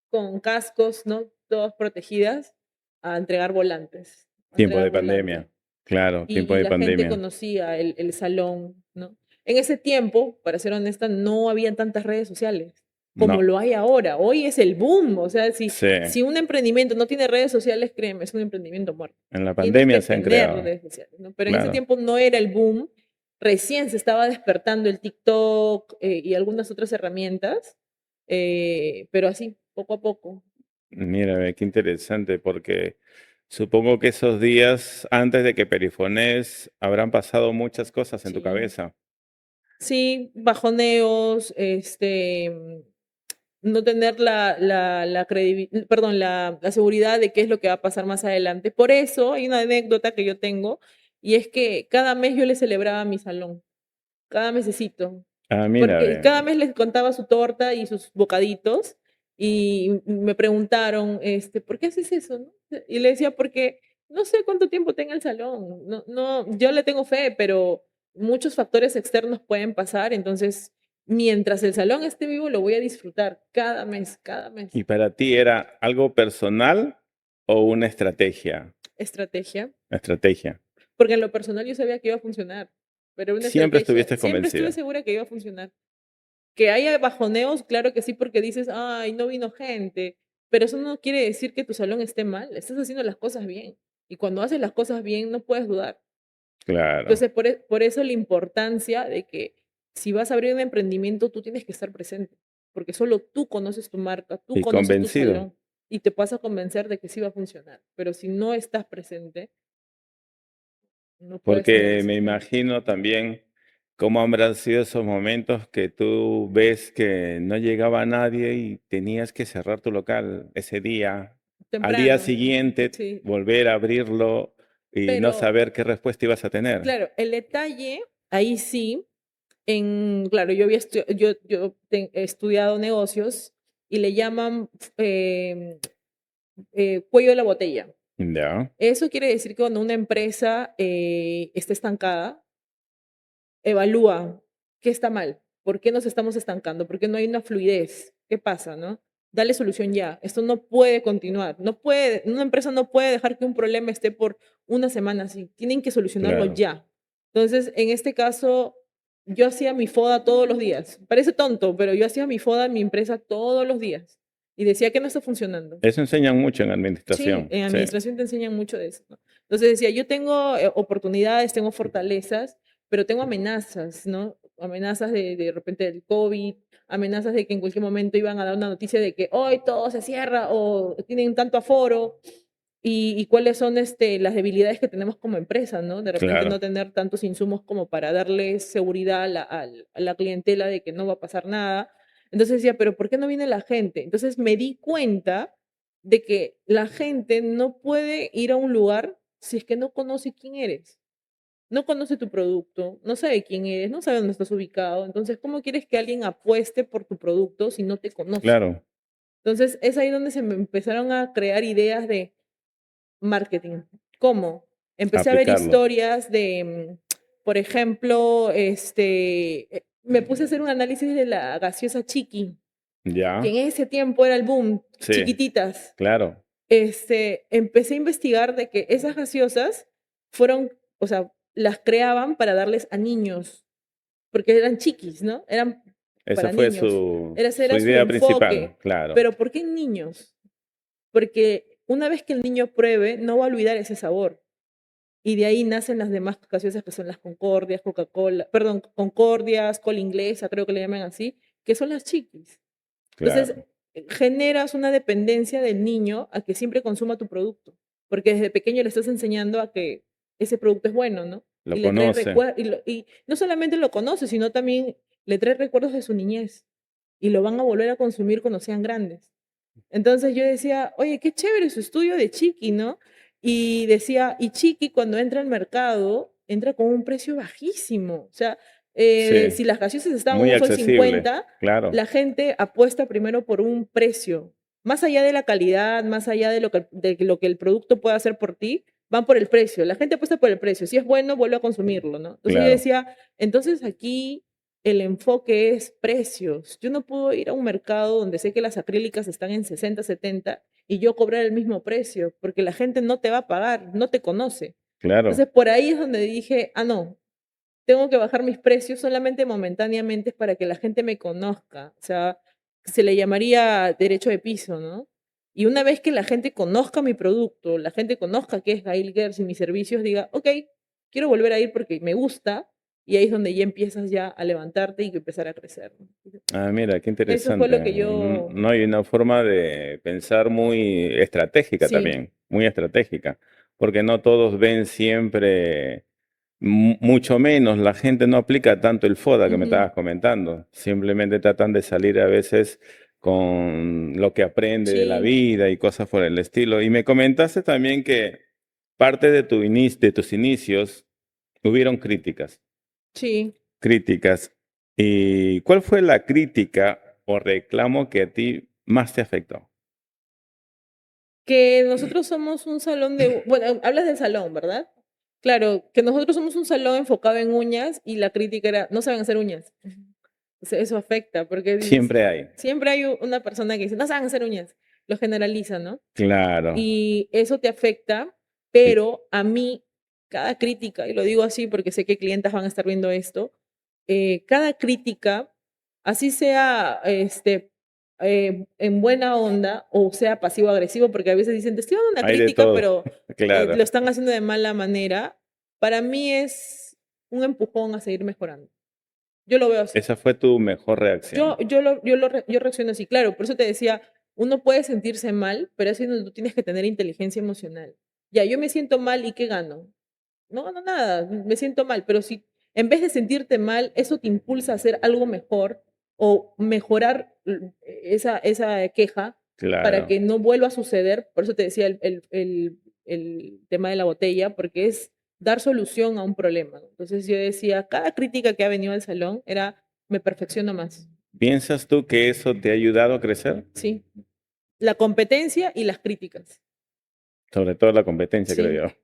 con cascos, ¿no? Todas protegidas, a entregar volantes, a Tiempo de entregar volantes. pandemia. Claro, tiempo Y de la gente pandemia. conocía el salón, ¿no? En ese tiempo, para ser honesta, no había tantas redes sociales como No, lo hay ahora. Hoy es el boom. O sea, sí, si un emprendimiento no tiene redes sociales, créeme, es un emprendimiento muerto. en la Tienes que pandemia se han tener creado. redes sociales, ¿no? Pero en ese Claro, tiempo no era el boom. Recién se estaba despertando el TikTok y algunas otras herramientas, pero así, poco a poco. mira, ve, qué interesante, porque supongo que esos días antes de que perifones habrán pasado muchas cosas en tu Sí. cabeza. Sí, bajoneos, no tener la seguridad de qué es lo que va a pasar más adelante. Por eso hay una anécdota que yo tengo, y es que cada mes yo le celebraba a mi salón, cada mesecito, Ah, mira, porque cada mes les contaba su torta y sus bocaditos, y me preguntaron, ¿por qué haces eso, no? Y le decía: "Porque no sé cuánto tiempo tenga el salón, yo le tengo fe, pero muchos factores externos pueden pasar, entonces, mientras el salón esté vivo, lo voy a disfrutar cada mes, cada ¿y mes". para ti era algo personal o una estrategia? Estrategia, Estrategia. porque en lo personal yo sabía que iba a funcionar, pero una Siempre estrategia, estuviste siempre estuve convencida. segura que iba a funcionar. Que haya bajoneos, claro que sí, porque dices: "Ay, no vino gente", pero eso no quiere decir que tu salón esté mal, estás haciendo las cosas bien, y cuando haces las cosas bien no puedes dudar. Claro. Entonces, por eso la importancia de que si vas a abrir un emprendimiento, tú tienes que estar presente, porque solo tú conoces tu marca, tú Y conoces tu convencido. salón, y te vas a convencer de que sí va a funcionar, pero si no estás presente, no puedes tomar Porque me decisiones. imagino también cómo habrán sido esos momentos que tú ves que no llegaba nadie y tenías que cerrar tu local ese día, al día Temprano, siguiente sí, volver a abrirlo y no pero saber qué respuesta ibas a tener. claro, el detalle ahí sí. Claro, he estudiado negocios y le llaman cuello de la botella. Ya, Eso quiere decir que cuando una empresa está estancada, evalúa qué está mal, por qué nos estamos estancando, por qué no hay una fluidez, qué pasa, ¿no? Dale solución ya. Esto no puede continuar. Una empresa no puede dejar que un problema esté por una semana así. Tienen que solucionarlo claro. ya. Entonces, en este caso, yo hacía mi FODA todos los días. Parece tonto, pero yo hacía mi FODA en mi empresa todos los días y decía que no está funcionando. Eso enseñan mucho en Sí, administración. en Sí, administración te enseñan mucho de eso, ¿no? Entonces decía, yo tengo oportunidades, tengo fortalezas, pero tengo amenazas, ¿no? Amenazas de repente del COVID, amenazas de que en cualquier momento iban a dar una noticia de que hoy todo se cierra o tienen tanto aforo, y cuáles son las debilidades que tenemos como empresa, ¿no? De repente no claro, tener tantos insumos como para darle seguridad a la clientela de que no va a pasar nada. Entonces decía, pero ¿por qué no viene la gente? Entonces me di cuenta de que la gente no puede ir a un lugar si es que no conoce quién eres, no conoce tu producto, no sabe quién eres, no sabe dónde estás ubicado. Entonces, ¿cómo quieres que alguien apueste por tu producto si no te conoce? claro. Entonces, es ahí donde se me empezaron a crear ideas de marketing. ¿Cómo? Empecé a ver Aplicarlo. historias por ejemplo, me puse a hacer un análisis de la gaseosa Chiqui, que Ya, en ese tiempo era el boom, sí, chiquititas. claro. Empecé a investigar de que esas gaseosas fueron, o sea, las creaban para darles a niños, porque eran chiquis, ¿no? Eran Esa para fue niños. su, Ese su era su idea principal, enfoque. claro. Pero ¿por qué en niños? Porque una vez que el niño pruebe, no va a olvidar ese sabor. Y de ahí nacen las demás gaseosas que son las Concordias, Coca-Cola, perdón, Concordias, Cola Inglesa, creo que le llaman así, que son las chiquis. Entonces, Claro. generas una dependencia del niño a que siempre consuma tu producto, porque desde pequeño le estás enseñando a que ese producto es bueno, ¿no? Lo Y le trae conoce. recuerdos, y no solamente lo conoce, sino también le trae recuerdos de su niñez, y lo van a volver a consumir cuando sean grandes. Entonces yo decía, oye, qué chévere su estudio de Chiqui, ¿no? Y decía, y Chiqui cuando entra al mercado, entra con un precio bajísimo. O sea, Sí, si las gaseosas estaban a muy un sol accesible, 50, claro, la gente apuesta primero por un precio. Más allá de la calidad, más allá de lo que el producto pueda hacer por ti, van por el precio. La gente apuesta por el precio. Si es bueno, vuelve a consumirlo, ¿no? Entonces yo claro, decía, entonces aquí el enfoque es precios. Yo no puedo ir a un mercado donde sé que las acrílicas están en 60, 70 y yo cobrar el mismo precio, porque la gente no te va a pagar, no te conoce. claro. Entonces, por ahí es donde dije, ah, no, tengo que bajar mis precios solamente momentáneamente para que la gente me conozca. O sea, se le llamaría derecho de piso, ¿no? Y una vez que la gente conozca mi producto, la gente conozca qué es Gail Gers y mis servicios, diga, ok, quiero volver a ir porque me gusta, y ahí es donde ya empiezas ya a levantarte y empezar a crecer, ¿no? Ah, mira, qué Eso fue interesante. lo que yo, No hay una forma de pensar muy estratégica sí, también, muy estratégica, porque no todos ven siempre. Mucho menos, la gente no aplica tanto el FODA que me Ujú. estabas comentando. Simplemente tratan de salir a veces con lo que aprende de la Sí, vida y cosas por el estilo. Y me comentaste también que parte de de tus inicios hubieron críticas, sí. críticas. ¿Y cuál fue la crítica o reclamo que a ti más te afectó? Que nosotros somos un salón de, bueno, hablas del salón, ¿verdad? Claro, que nosotros somos un salón enfocado en uñas y la crítica era, no saben hacer uñas. O sea, eso afecta, porque Siempre hay. siempre hay una persona que dice, no saben hacer uñas, lo generaliza, ¿no? Claro. Y eso te afecta, Y pero a mí, cada crítica, y lo digo así porque sé que clientes van a estar viendo esto, cada crítica, así sea en buena onda o sea pasivo-agresivo, porque a veces dicen, te estoy dando una hay de crítica, todo. pero Claro. lo están haciendo de mala manera, para mí es un empujón a seguir mejorando. Yo lo veo así. Esa fue tu mejor reacción. Yo reacciono así, claro, por eso te decía, uno puede sentirse mal, pero es ahí donde tú tienes que tener inteligencia emocional. Ya, yo me siento mal y ¿qué gano? No, no, nada, me siento mal, pero si en vez de sentirte mal, eso te impulsa a hacer algo mejor o mejorar esa queja para Claro. que no vuelva a suceder, por eso te decía el tema de la botella, porque es dar solución a un problema, ¿no? Entonces yo decía, cada crítica que ha venido al salón era, me perfecciono más, ¿Piensas tú que eso te ha ayudado a crecer? ¿sí? La competencia y las críticas, Sobre todo la competencia, sí, creo yo.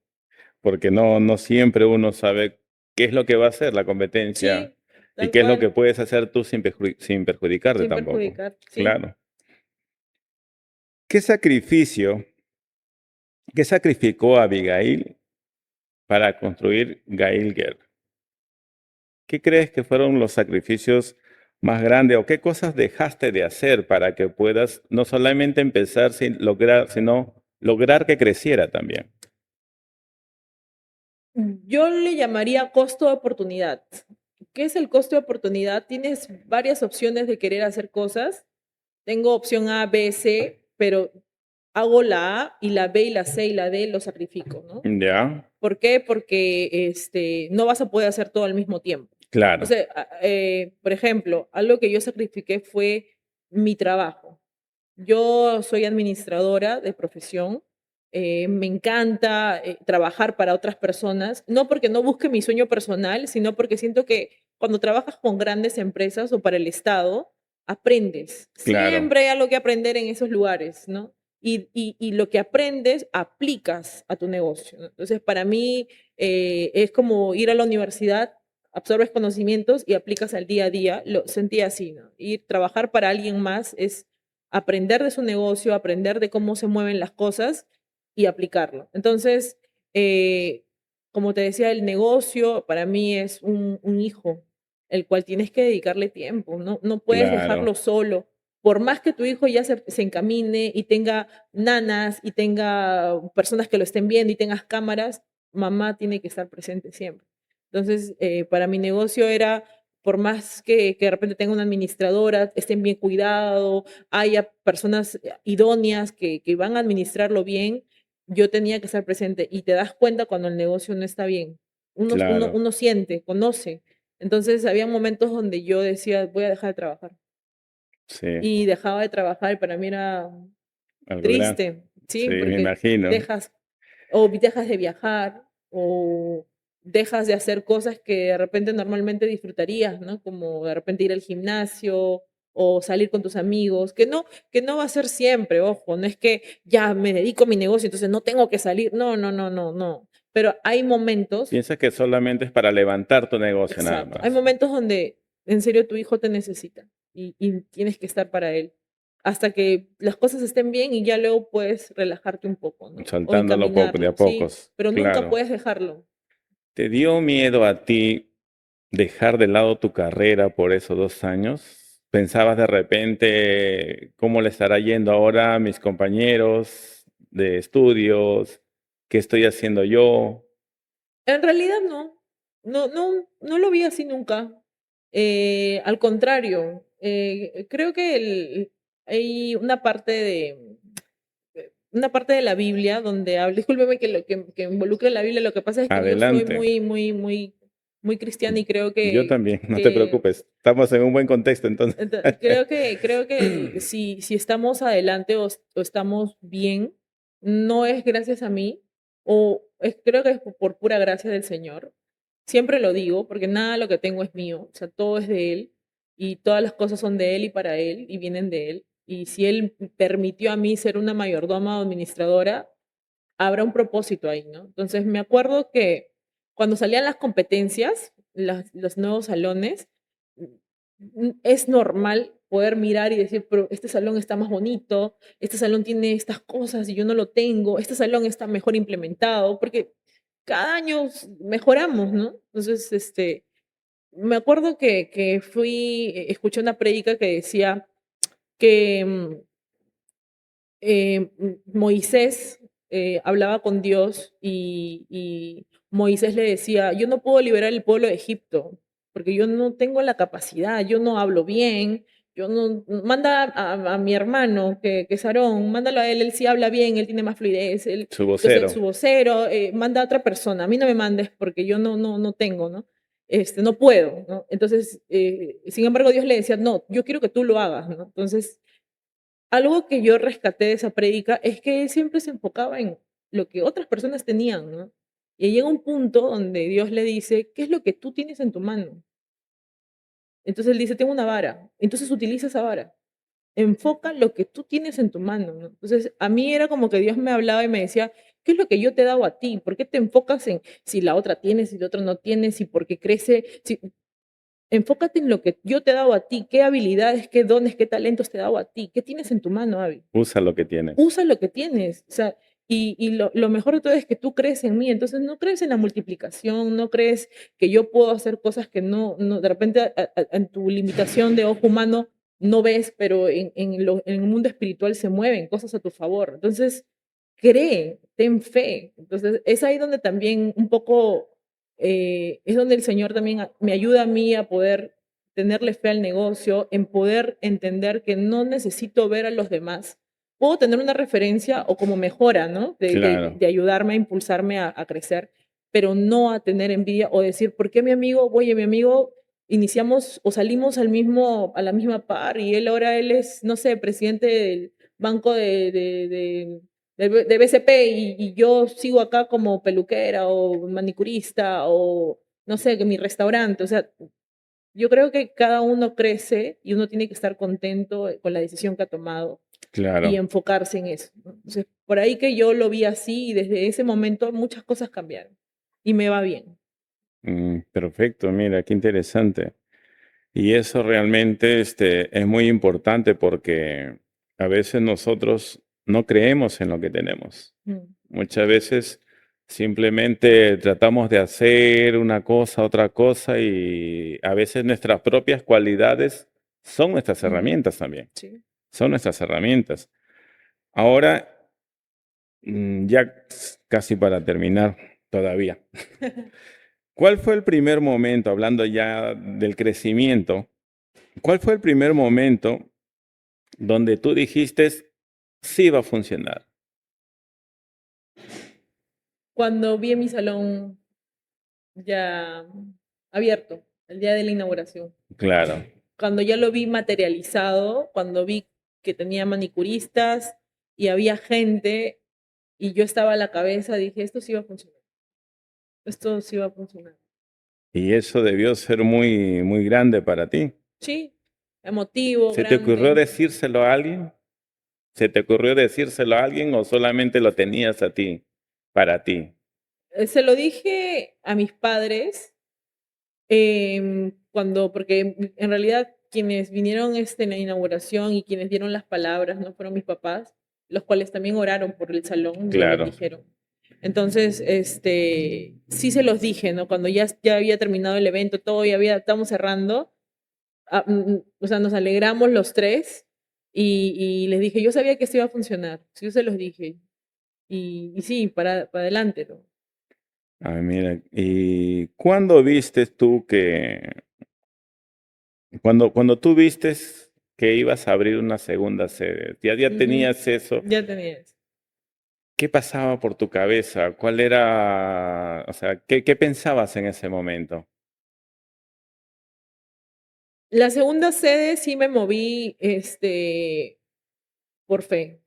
Porque no siempre uno sabe qué es lo que va a hacer la competencia sí, y tal qué es lo que cual, puedes hacer tú sin perjudicarte sin tampoco. perjudicar, sí. Claro. ¿Qué sacrificio, qué sacrificó Abigail para construir Gail Girl? ¿Qué crees que fueron los sacrificios más grandes o qué cosas dejaste de hacer para que puedas no solamente empezar sin lograr, sino lograr que creciera también? Yo le llamaría costo de oportunidad. ¿Qué es el costo de oportunidad? Tienes varias opciones de querer hacer cosas. Tengo opción A, B, C, pero hago la A y la B y la C y la D lo sacrifico, ¿no? Ya, ¿Por qué? Porque no vas a poder hacer todo al mismo tiempo. claro, Entonces, por ejemplo, algo que yo sacrifiqué fue mi trabajo. Yo soy administradora de profesión. Me encanta trabajar para otras personas, no porque no busque mi sueño personal, sino porque siento que cuando trabajas con grandes empresas o para el Estado, aprendes. claro, Siempre hay algo que aprender en esos lugares, ¿no? Y lo que aprendes, aplicas a tu negocio, ¿no? Entonces, para mí es como ir a la universidad, absorbes conocimientos y aplicas al día a día. Lo sentí así, ¿no? Ir trabajar para alguien más es aprender de su negocio, aprender de cómo se mueven las cosas y aplicarlo. Entonces, como te decía, el negocio para mí es un hijo, el cual tienes que dedicarle tiempo, no puedes claro, dejarlo solo. Por más que tu hijo ya se encamine y tenga nanas y tenga personas que lo estén viendo y tengas cámaras, mamá tiene que estar presente siempre. Entonces, para mi negocio era, por más que de repente tenga una administradora, estén bien cuidado, haya personas idóneas que van a administrarlo bien, yo tenía que estar presente y te das cuenta cuando el negocio no está bien. claro, Uno siente, conoce. Entonces, había momentos donde yo decía, voy a dejar de trabajar. sí, Y dejaba de trabajar y para mí era algo grande. triste, Sí, ¿sí? me Porque imagino. dejas o dejas de viajar o dejas de hacer cosas que de repente normalmente disfrutarías, ¿no? Como de repente ir al gimnasio o salir con tus amigos, que no va a ser siempre, ojo, no es que ya me dedico a mi negocio, entonces no tengo que salir, no, no, no, no, no. Pero hay momentos, Piensa que solamente es para levantar tu negocio nada exacto, hay más, momentos donde en serio tu hijo te necesita y tienes que estar para él hasta que las cosas estén bien y ya luego puedes relajarte un poco, ¿no? O soltándolo poco, de encaminarlo, a sí, pocos, pero nunca claro. puedes dejarlo. ¿Te dio miedo a ti dejar de lado tu carrera por esos 2 años? ¿Pensabas de repente cómo le estará yendo ahora a mis compañeros de estudios? ¿Qué estoy haciendo yo? En realidad no lo vi así nunca. Al contrario, creo que hay una parte de una parte de la Biblia donde habla, discúlpeme que involucre la Biblia, lo que pasa es que yo soy Adelante. muy cristiana y creo Yo que, también, no te que preocupes. Estamos en un buen contexto entonces. creo que si estamos adelante o estamos bien, no es gracias a mí, creo que es por pura gracia del Señor. Siempre lo digo, porque nada de lo que tengo es mío, o sea, todo es de Él y todas las cosas son de Él y para Él y vienen de Él. Y si Él permitió a mí ser una mayordoma o administradora, habrá un propósito ahí, ¿no? Entonces me acuerdo que cuando salían las competencias, los nuevos salones, es normal poder mirar y decir, pero este salón está más bonito, este salón tiene estas cosas y yo no lo tengo, este salón está mejor implementado, porque cada año mejoramos, ¿no? Entonces, me acuerdo que escuché una prédica que decía que Moisés hablaba con Dios y Moisés le decía, yo no puedo liberar el pueblo de Egipto porque yo no tengo la capacidad, yo no hablo bien, yo no, manda a mi hermano que es Aarón, mándalo a él, él sí habla bien, él tiene más fluidez, él, Su entonces vocero. su vocero, manda a otra persona, a mí no me mandes porque yo no tengo, ¿no? No puedo, ¿no? Entonces, sin embargo, Dios le decía, no, yo quiero que tú lo hagas, ¿no? Entonces, algo que yo rescaté de esa prédica es que él siempre se enfocaba en lo que otras personas tenían, ¿no? Y llega un punto donde Dios le dice, ¿qué es lo que tú tienes en tu mano? Entonces él dice, tengo una vara. Entonces utiliza esa vara. Enfoca lo que tú tienes en tu mano, ¿no? Entonces a mí era como que Dios me hablaba y me decía, ¿qué es lo que yo te he dado a ti? ¿Por qué te enfocas en si la otra tiene, si la otra no tiene, si porque crece? Si... Enfócate en lo que yo te he dado a ti, qué habilidades, qué dones, qué talentos te he dado a ti, qué tienes en tu mano, Abby. Usa lo que tienes. Usa lo que tienes. O sea, y lo mejor de todo es que tú crees en mí. Entonces no crees en la multiplicación, no crees que yo puedo hacer cosas que no de repente en tu limitación de ojo humano no ves, pero en el mundo espiritual se mueven cosas a tu favor. Entonces, cree, ten fe. Entonces, es ahí donde también un poco, es donde el Señor también me ayuda a mí a poder tenerle fe al negocio, en poder entender que no necesito ver a los demás. Puedo tener una referencia o como mejora, ¿no? Claro. De ayudarme a impulsarme a crecer, pero no a tener envidia o decir, ¿por qué mi amigo, oye, mi amigo, iniciamos o salimos a la misma par y él es, no sé, presidente del banco de BCP y yo sigo acá como peluquera o manicurista o no sé, que mi restaurante, o sea, yo creo que cada uno crece y uno tiene que estar contento con la decisión que ha tomado y Claro. enfocarse en eso, ¿no? Entonces, por ahí que yo lo vi así y desde ese momento muchas cosas cambiaron y me va bien. Perfecto, mira, qué interesante. Y eso realmente es muy importante porque a veces nosotros no creemos en lo que tenemos. Mm, Muchas veces simplemente tratamos de hacer una cosa, otra cosa y a veces nuestras propias cualidades son nuestras ujú, herramientas también. sí. Son nuestras herramientas. Ahora, ya casi para terminar todavía. ¿Cuál fue el primer momento, hablando ya del crecimiento, cuál fue el primer momento donde tú dijiste, sí va a funcionar? Cuando vi en mi salón ya abierto, el día de la inauguración, Claro. cuando ya lo vi materializado, cuando vi que tenía manicuristas y había gente y yo estaba a la cabeza, dije, esto sí va a funcionar, esto sí va a funcionar. Y eso debió ser muy, muy grande para ti. Sí, emotivo, ¿Se te ocurrió grande. decírselo a alguien? ¿Se te ocurrió decírselo a alguien o solamente lo tenías a ti, para ti? Se lo dije a mis padres porque en realidad quienes vinieron en la inauguración y quienes dieron las palabras no fueron mis papás, los cuales también oraron por el salón, me lo Claro. bendijeron. Entonces, sí se los dije, ¿no? Cuando ya había terminado el evento, todo, estábamos cerrando, o sea, nos alegramos los tres y les dije, yo sabía que esto iba a funcionar, sí, yo se los dije. Y sí, para adelante, ¿no? Ah, mira, ¿y cuándo viste tú cuando tú vistes que ibas a abrir una segunda sede, ya Ujú, tenías eso, ya tenía eso. ¿Qué pasaba por tu cabeza? ¿Cuál era, o sea, qué pensabas en ese momento? La segunda sede sí me moví, por fe,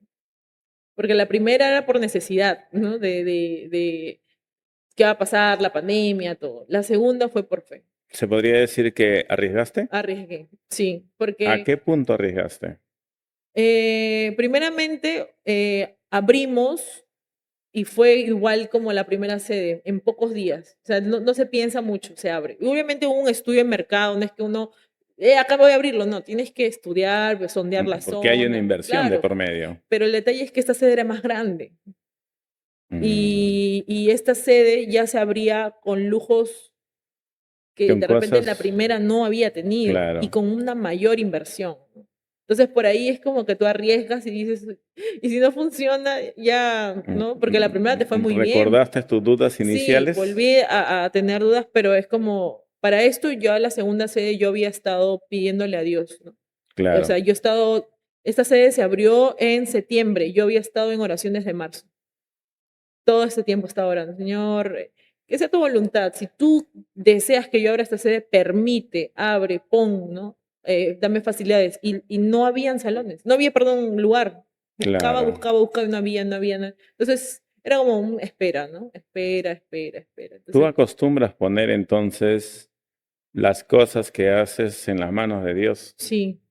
porque la primera era por necesidad, ¿no? De qué va a pasar, la pandemia, todo. La segunda fue por fe. ¿Se podría decir que arriesgaste? Arriesgué, sí, ¿A porque qué punto arriesgaste? primeramente abrimos y fue igual como la primera sede, en pocos días. O sea, no se piensa mucho, se abre. Y obviamente hubo un estudio de mercado, no es que uno, acabo de abrirlo, no, tienes que estudiar, sondear la Porque hay una zona, inversión de claro. por medio. Pero el detalle es que esta sede era más grande Mm, y esta sede ya se abría con lujos que con de repente la cosas, primera no había tenido y claro. con una mayor inversión, ¿no? Entonces por ahí es como que tú arriesgas y dices, y si no funciona, ya, ¿no? Porque la primera te fue muy bien. ¿Recordaste tus dudas Sí, iniciales? volví a tener dudas, pero es como, para esto yo a la segunda sede yo había estado pidiéndole a Dios, ¿no? O Claro. sea, yo he estado, esta sede se abrió en septiembre, yo había estado en oración desde marzo. Todo este tiempo he estado orando, Señor, que sea tu voluntad. Si tú deseas que yo abra esta sede, permite, abre, pon, ¿no? Dame facilidades. Y no habían salones, no había, perdón, lugar. Buscaba, Claro. buscaba, buscaba y no había, no había. Entonces, era como un espera, ¿no? Espera, espera, espera. ¿Tú Entonces, acostumbras poner entonces las cosas que haces en las manos de Dios? sí,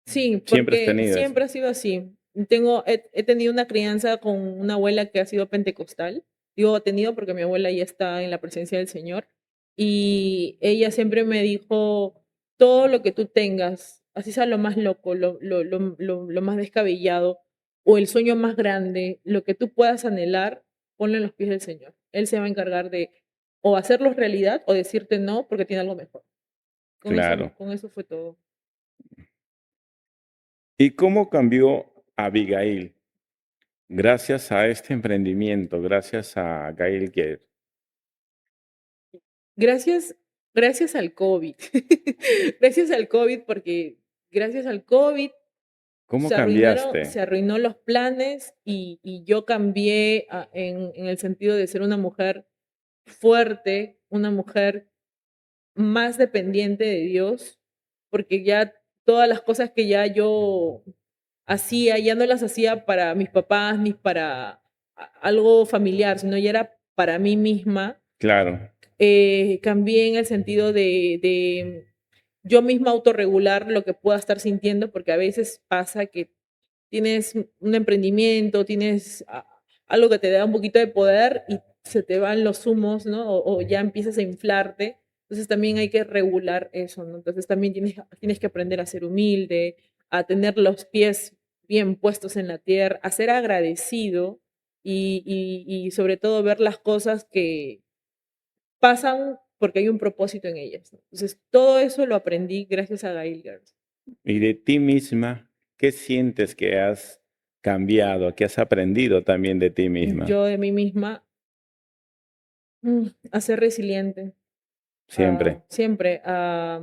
sí, Siempre has porque tenido eso. siempre ha sido así. He tenido una crianza con una abuela que ha sido pentecostal. Digo, he tenido porque mi abuela ya está en la presencia del Señor. Y ella siempre me dijo, todo lo que tú tengas, así sea lo más loco, lo más descabellado, o el sueño más grande, lo que tú puedas anhelar, ponlo en los pies del Señor. Él se va a encargar de o hacerlo realidad o decirte no porque tiene algo mejor. Claro. Con eso fue todo. ¿Y cómo cambió Abigail gracias a este emprendimiento, gracias a Gail Care? Gracias, gracias al COVID. Gracias al COVID, porque gracias al COVID ¿Cómo cambiaste? se arruinó los planes y yo cambié en el sentido de ser una mujer fuerte, una mujer más dependiente de Dios, porque ya todas las cosas que ya yo hacía, ya no las hacía para mis papás ni para algo familiar, sino ya era para mí misma. Claro, Cambié en el sentido de yo misma autorregular lo que pueda estar sintiendo, porque a veces pasa que tienes un emprendimiento, tienes algo que te da un poquito de poder y se te van los humos, ¿no? O ya empiezas a inflarte. Entonces también hay que regular eso, ¿no? Entonces también tienes que aprender a ser humilde, a tener los pies bien puestos en la tierra, a ser agradecido y sobre todo ver las cosas que pasan porque hay un propósito en ellas, ¿no? Entonces, todo eso lo aprendí gracias a Gail Girls. y de ti misma, ¿qué sientes que has cambiado, que has aprendido también de ti misma? Yo de mí misma, a ser resiliente, Siempre, siempre, a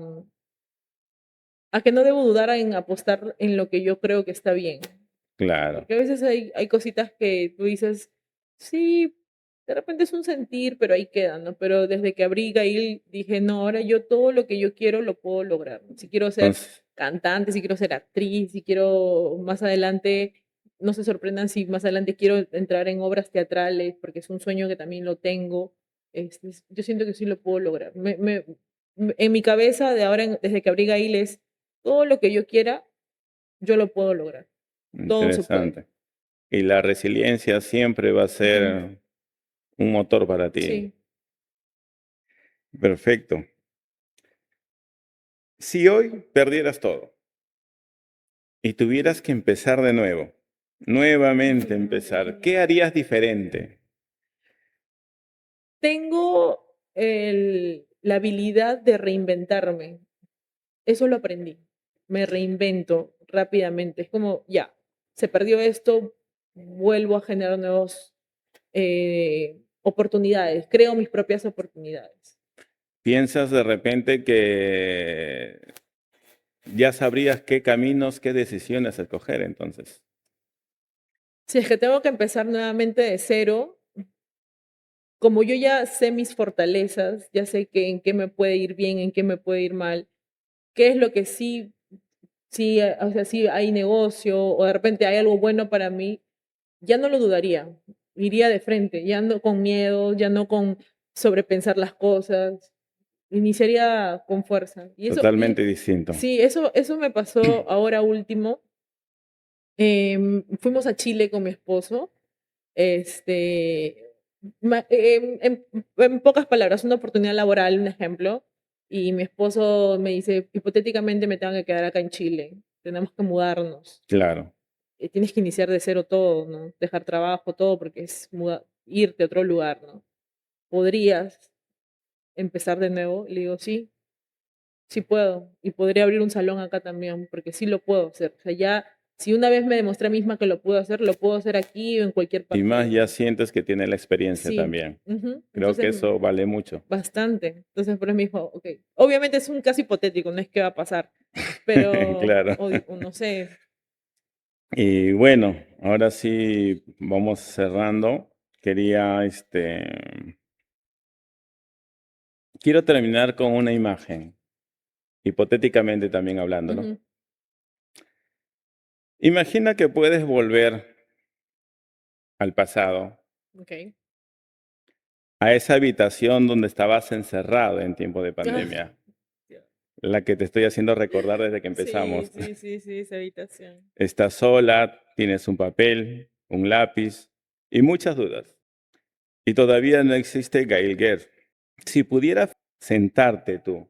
que no debo dudar en apostar en lo que yo creo que está bien. claro. Porque a veces hay cositas que tú dices, sí, de repente es un sentir, pero ahí queda, ¿no? Pero desde que abrí Gail dije, no, ahora yo todo lo que yo quiero lo puedo lograr. Si quiero ser Entonces, cantante, si quiero ser actriz, si quiero más adelante, no se sorprendan si más adelante quiero entrar en obras teatrales, porque es un sueño que también lo tengo. Yo siento que sí lo puedo lograr. En mi cabeza, de ahora, desde que abrí Gail, es todo lo que yo quiera, yo lo puedo lograr. Todo se puede. interesante. Y la resiliencia siempre va a Ujú. ser un motor para ti. Sí. Perfecto. Si hoy perdieras todo y tuvieras que empezar de nuevo, nuevamente empezar, ¿qué harías diferente? Tengo la habilidad de reinventarme. Eso lo aprendí. Me reinvento rápidamente. Es como, ya, se perdió esto, vuelvo a generar nuevas oportunidades, creo mis propias oportunidades. ¿Piensas de repente que ya sabrías qué caminos, qué decisiones escoger entonces? Si es que tengo que empezar nuevamente de cero, como yo ya sé mis fortalezas, ya sé que en qué me puede ir bien, en qué me puede ir mal, qué es lo que sí, o sea, sí hay negocio o de repente hay algo bueno para mí, ya no lo dudaría, iría de frente, ya no con miedo, ya no con sobrepensar las cosas, iniciaría con fuerza. Totalmente distinto. Sí, eso me pasó ahora último. Fuimos a Chile con mi esposo. Este, en pocas palabras, una oportunidad laboral, un ejemplo, y mi esposo me dice, hipotéticamente me tengo que quedar acá en Chile, tenemos que mudarnos, Claro, tienes que iniciar de cero todo, ¿no? Dejar trabajo, todo, porque es irte a otro lugar, ¿no? ¿Podrías empezar de nuevo? Le digo, sí, sí puedo, y podría abrir un salón acá también, porque sí lo puedo hacer. O sea, ya, si una vez me demostré a mí misma que lo puedo hacer aquí o en cualquier y parte más del ya mundo. sientes que tiene la experiencia Sí, también. ujú. Creo Entonces, que eso vale mucho. bastante. Entonces, por eso me dijo, ok, obviamente es un caso hipotético, no es que va a pasar, pero, Claro. o no sé. Y bueno, ahora sí vamos cerrando. Quería, quiero terminar con una imagen, hipotéticamente también hablándolo. Ujú, Imagina que puedes volver al pasado, ok. a esa habitación donde estabas encerrado en tiempo de Ah, pandemia, Dios. la que te estoy haciendo recordar desde que Sí, empezamos. sí, sí, sí, esa habitación. Estás sola, tienes un papel, un lápiz y muchas dudas. Y todavía no existe Gail Guerre. Si pudieras sentarte tú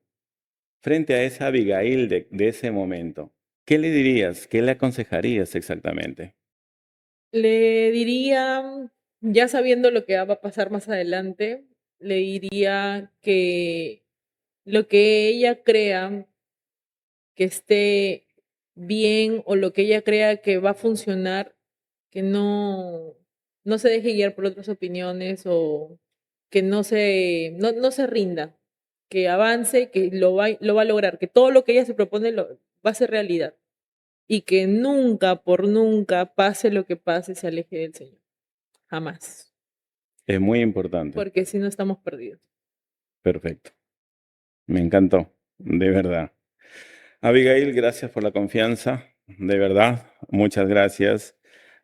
frente a esa Abigail de ese momento, ¿qué le dirías? ¿Qué le aconsejarías exactamente? Le diría, ya sabiendo lo que va a pasar más adelante, le diría que lo que ella crea que esté bien o lo que ella crea que va a funcionar, que no se deje guiar por otras opiniones o que no se rinda, que avance, que lo va a lograr, que todo lo que ella se propone va a ser realidad y que nunca, por nunca, pase lo que pase, se aleje del Señor. Jamás. Es muy importante. Porque si no estamos perdidos. Perfecto. Me encantó, de verdad. Abigail, gracias por la confianza, de verdad, muchas gracias.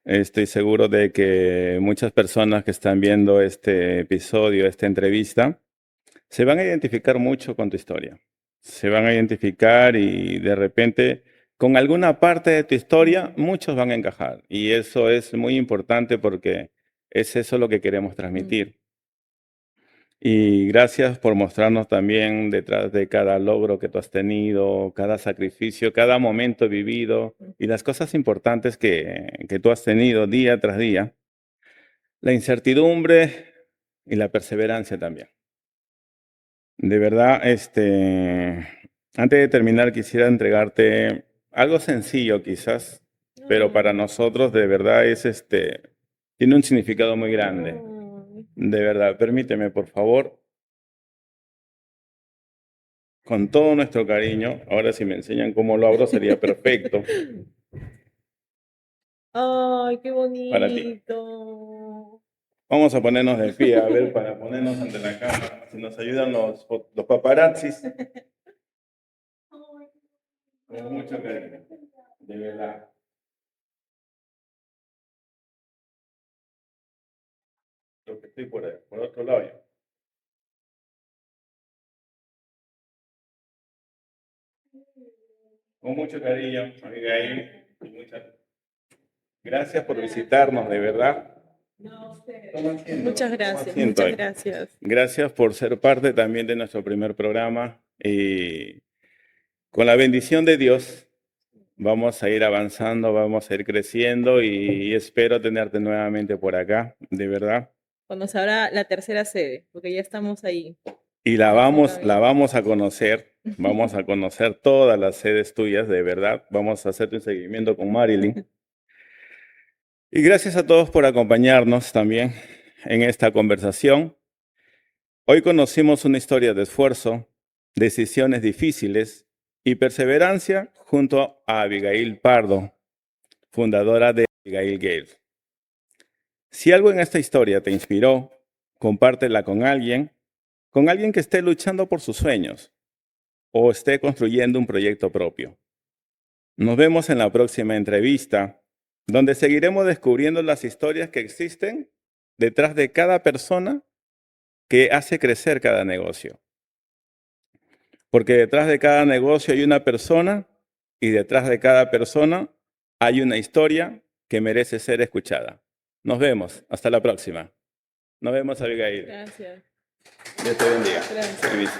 Estoy seguro de que muchas personas que están viendo este episodio, esta entrevista, se van a identificar mucho con tu historia. Se van a identificar y de repente con alguna parte de tu historia muchos van a encajar. Y eso es muy importante porque es eso lo que queremos Mm. transmitir. Y gracias por mostrarnos también detrás de cada logro que tú has tenido, cada sacrificio, cada momento vivido y las cosas importantes que tú has tenido día tras día, la incertidumbre y la perseverancia también. De verdad, antes de terminar, quisiera entregarte algo sencillo quizás, pero No, para nosotros de verdad tiene un significado muy grande. no. De verdad, permíteme, por favor. Con todo nuestro cariño. Ahora si me enseñan cómo lo abro sería perfecto Ay, qué para ti. bonito. Vamos a ponernos de pie, a ver, para ponernos ante la cámara. Si nos ayudan los paparazzis, Ay, con mucho cariño. De verdad. Lo que estoy por ahí, por otro lado yo. Con mucho cariño, Abigail. Y muchas gracias por visitarnos, de verdad. no, ustedes. Toma asiento, Muchas toma gracias, asiento muchas ahí. gracias. Gracias por ser parte también de nuestro primer programa. Y con la bendición de Dios, vamos a ir avanzando, vamos a ir creciendo y espero tenerte nuevamente por acá, de verdad. Cuando se abra la tercera sede, porque ya estamos ahí. Y la vamos a vamos a conocer todas las sedes tuyas, de verdad. Vamos a hacer un seguimiento con Marilyn. Y gracias a todos por acompañarnos también en esta conversación. Hoy conocimos una historia de esfuerzo, decisiones difíciles y perseverancia junto a Abigail Pardo, fundadora de Abigail Gale. Si algo en esta historia te inspiró, compártela con alguien que esté luchando por sus sueños o esté construyendo un proyecto propio. Nos vemos en la próxima entrevista, donde seguiremos descubriendo las historias que existen detrás de cada persona que hace crecer cada negocio. Porque detrás de cada negocio hay una persona y detrás de cada persona hay una historia que merece ser escuchada. Nos vemos. Hasta la próxima. Nos vemos, Abigail. Gracias. Dios te bendiga. Gracias. Permiso.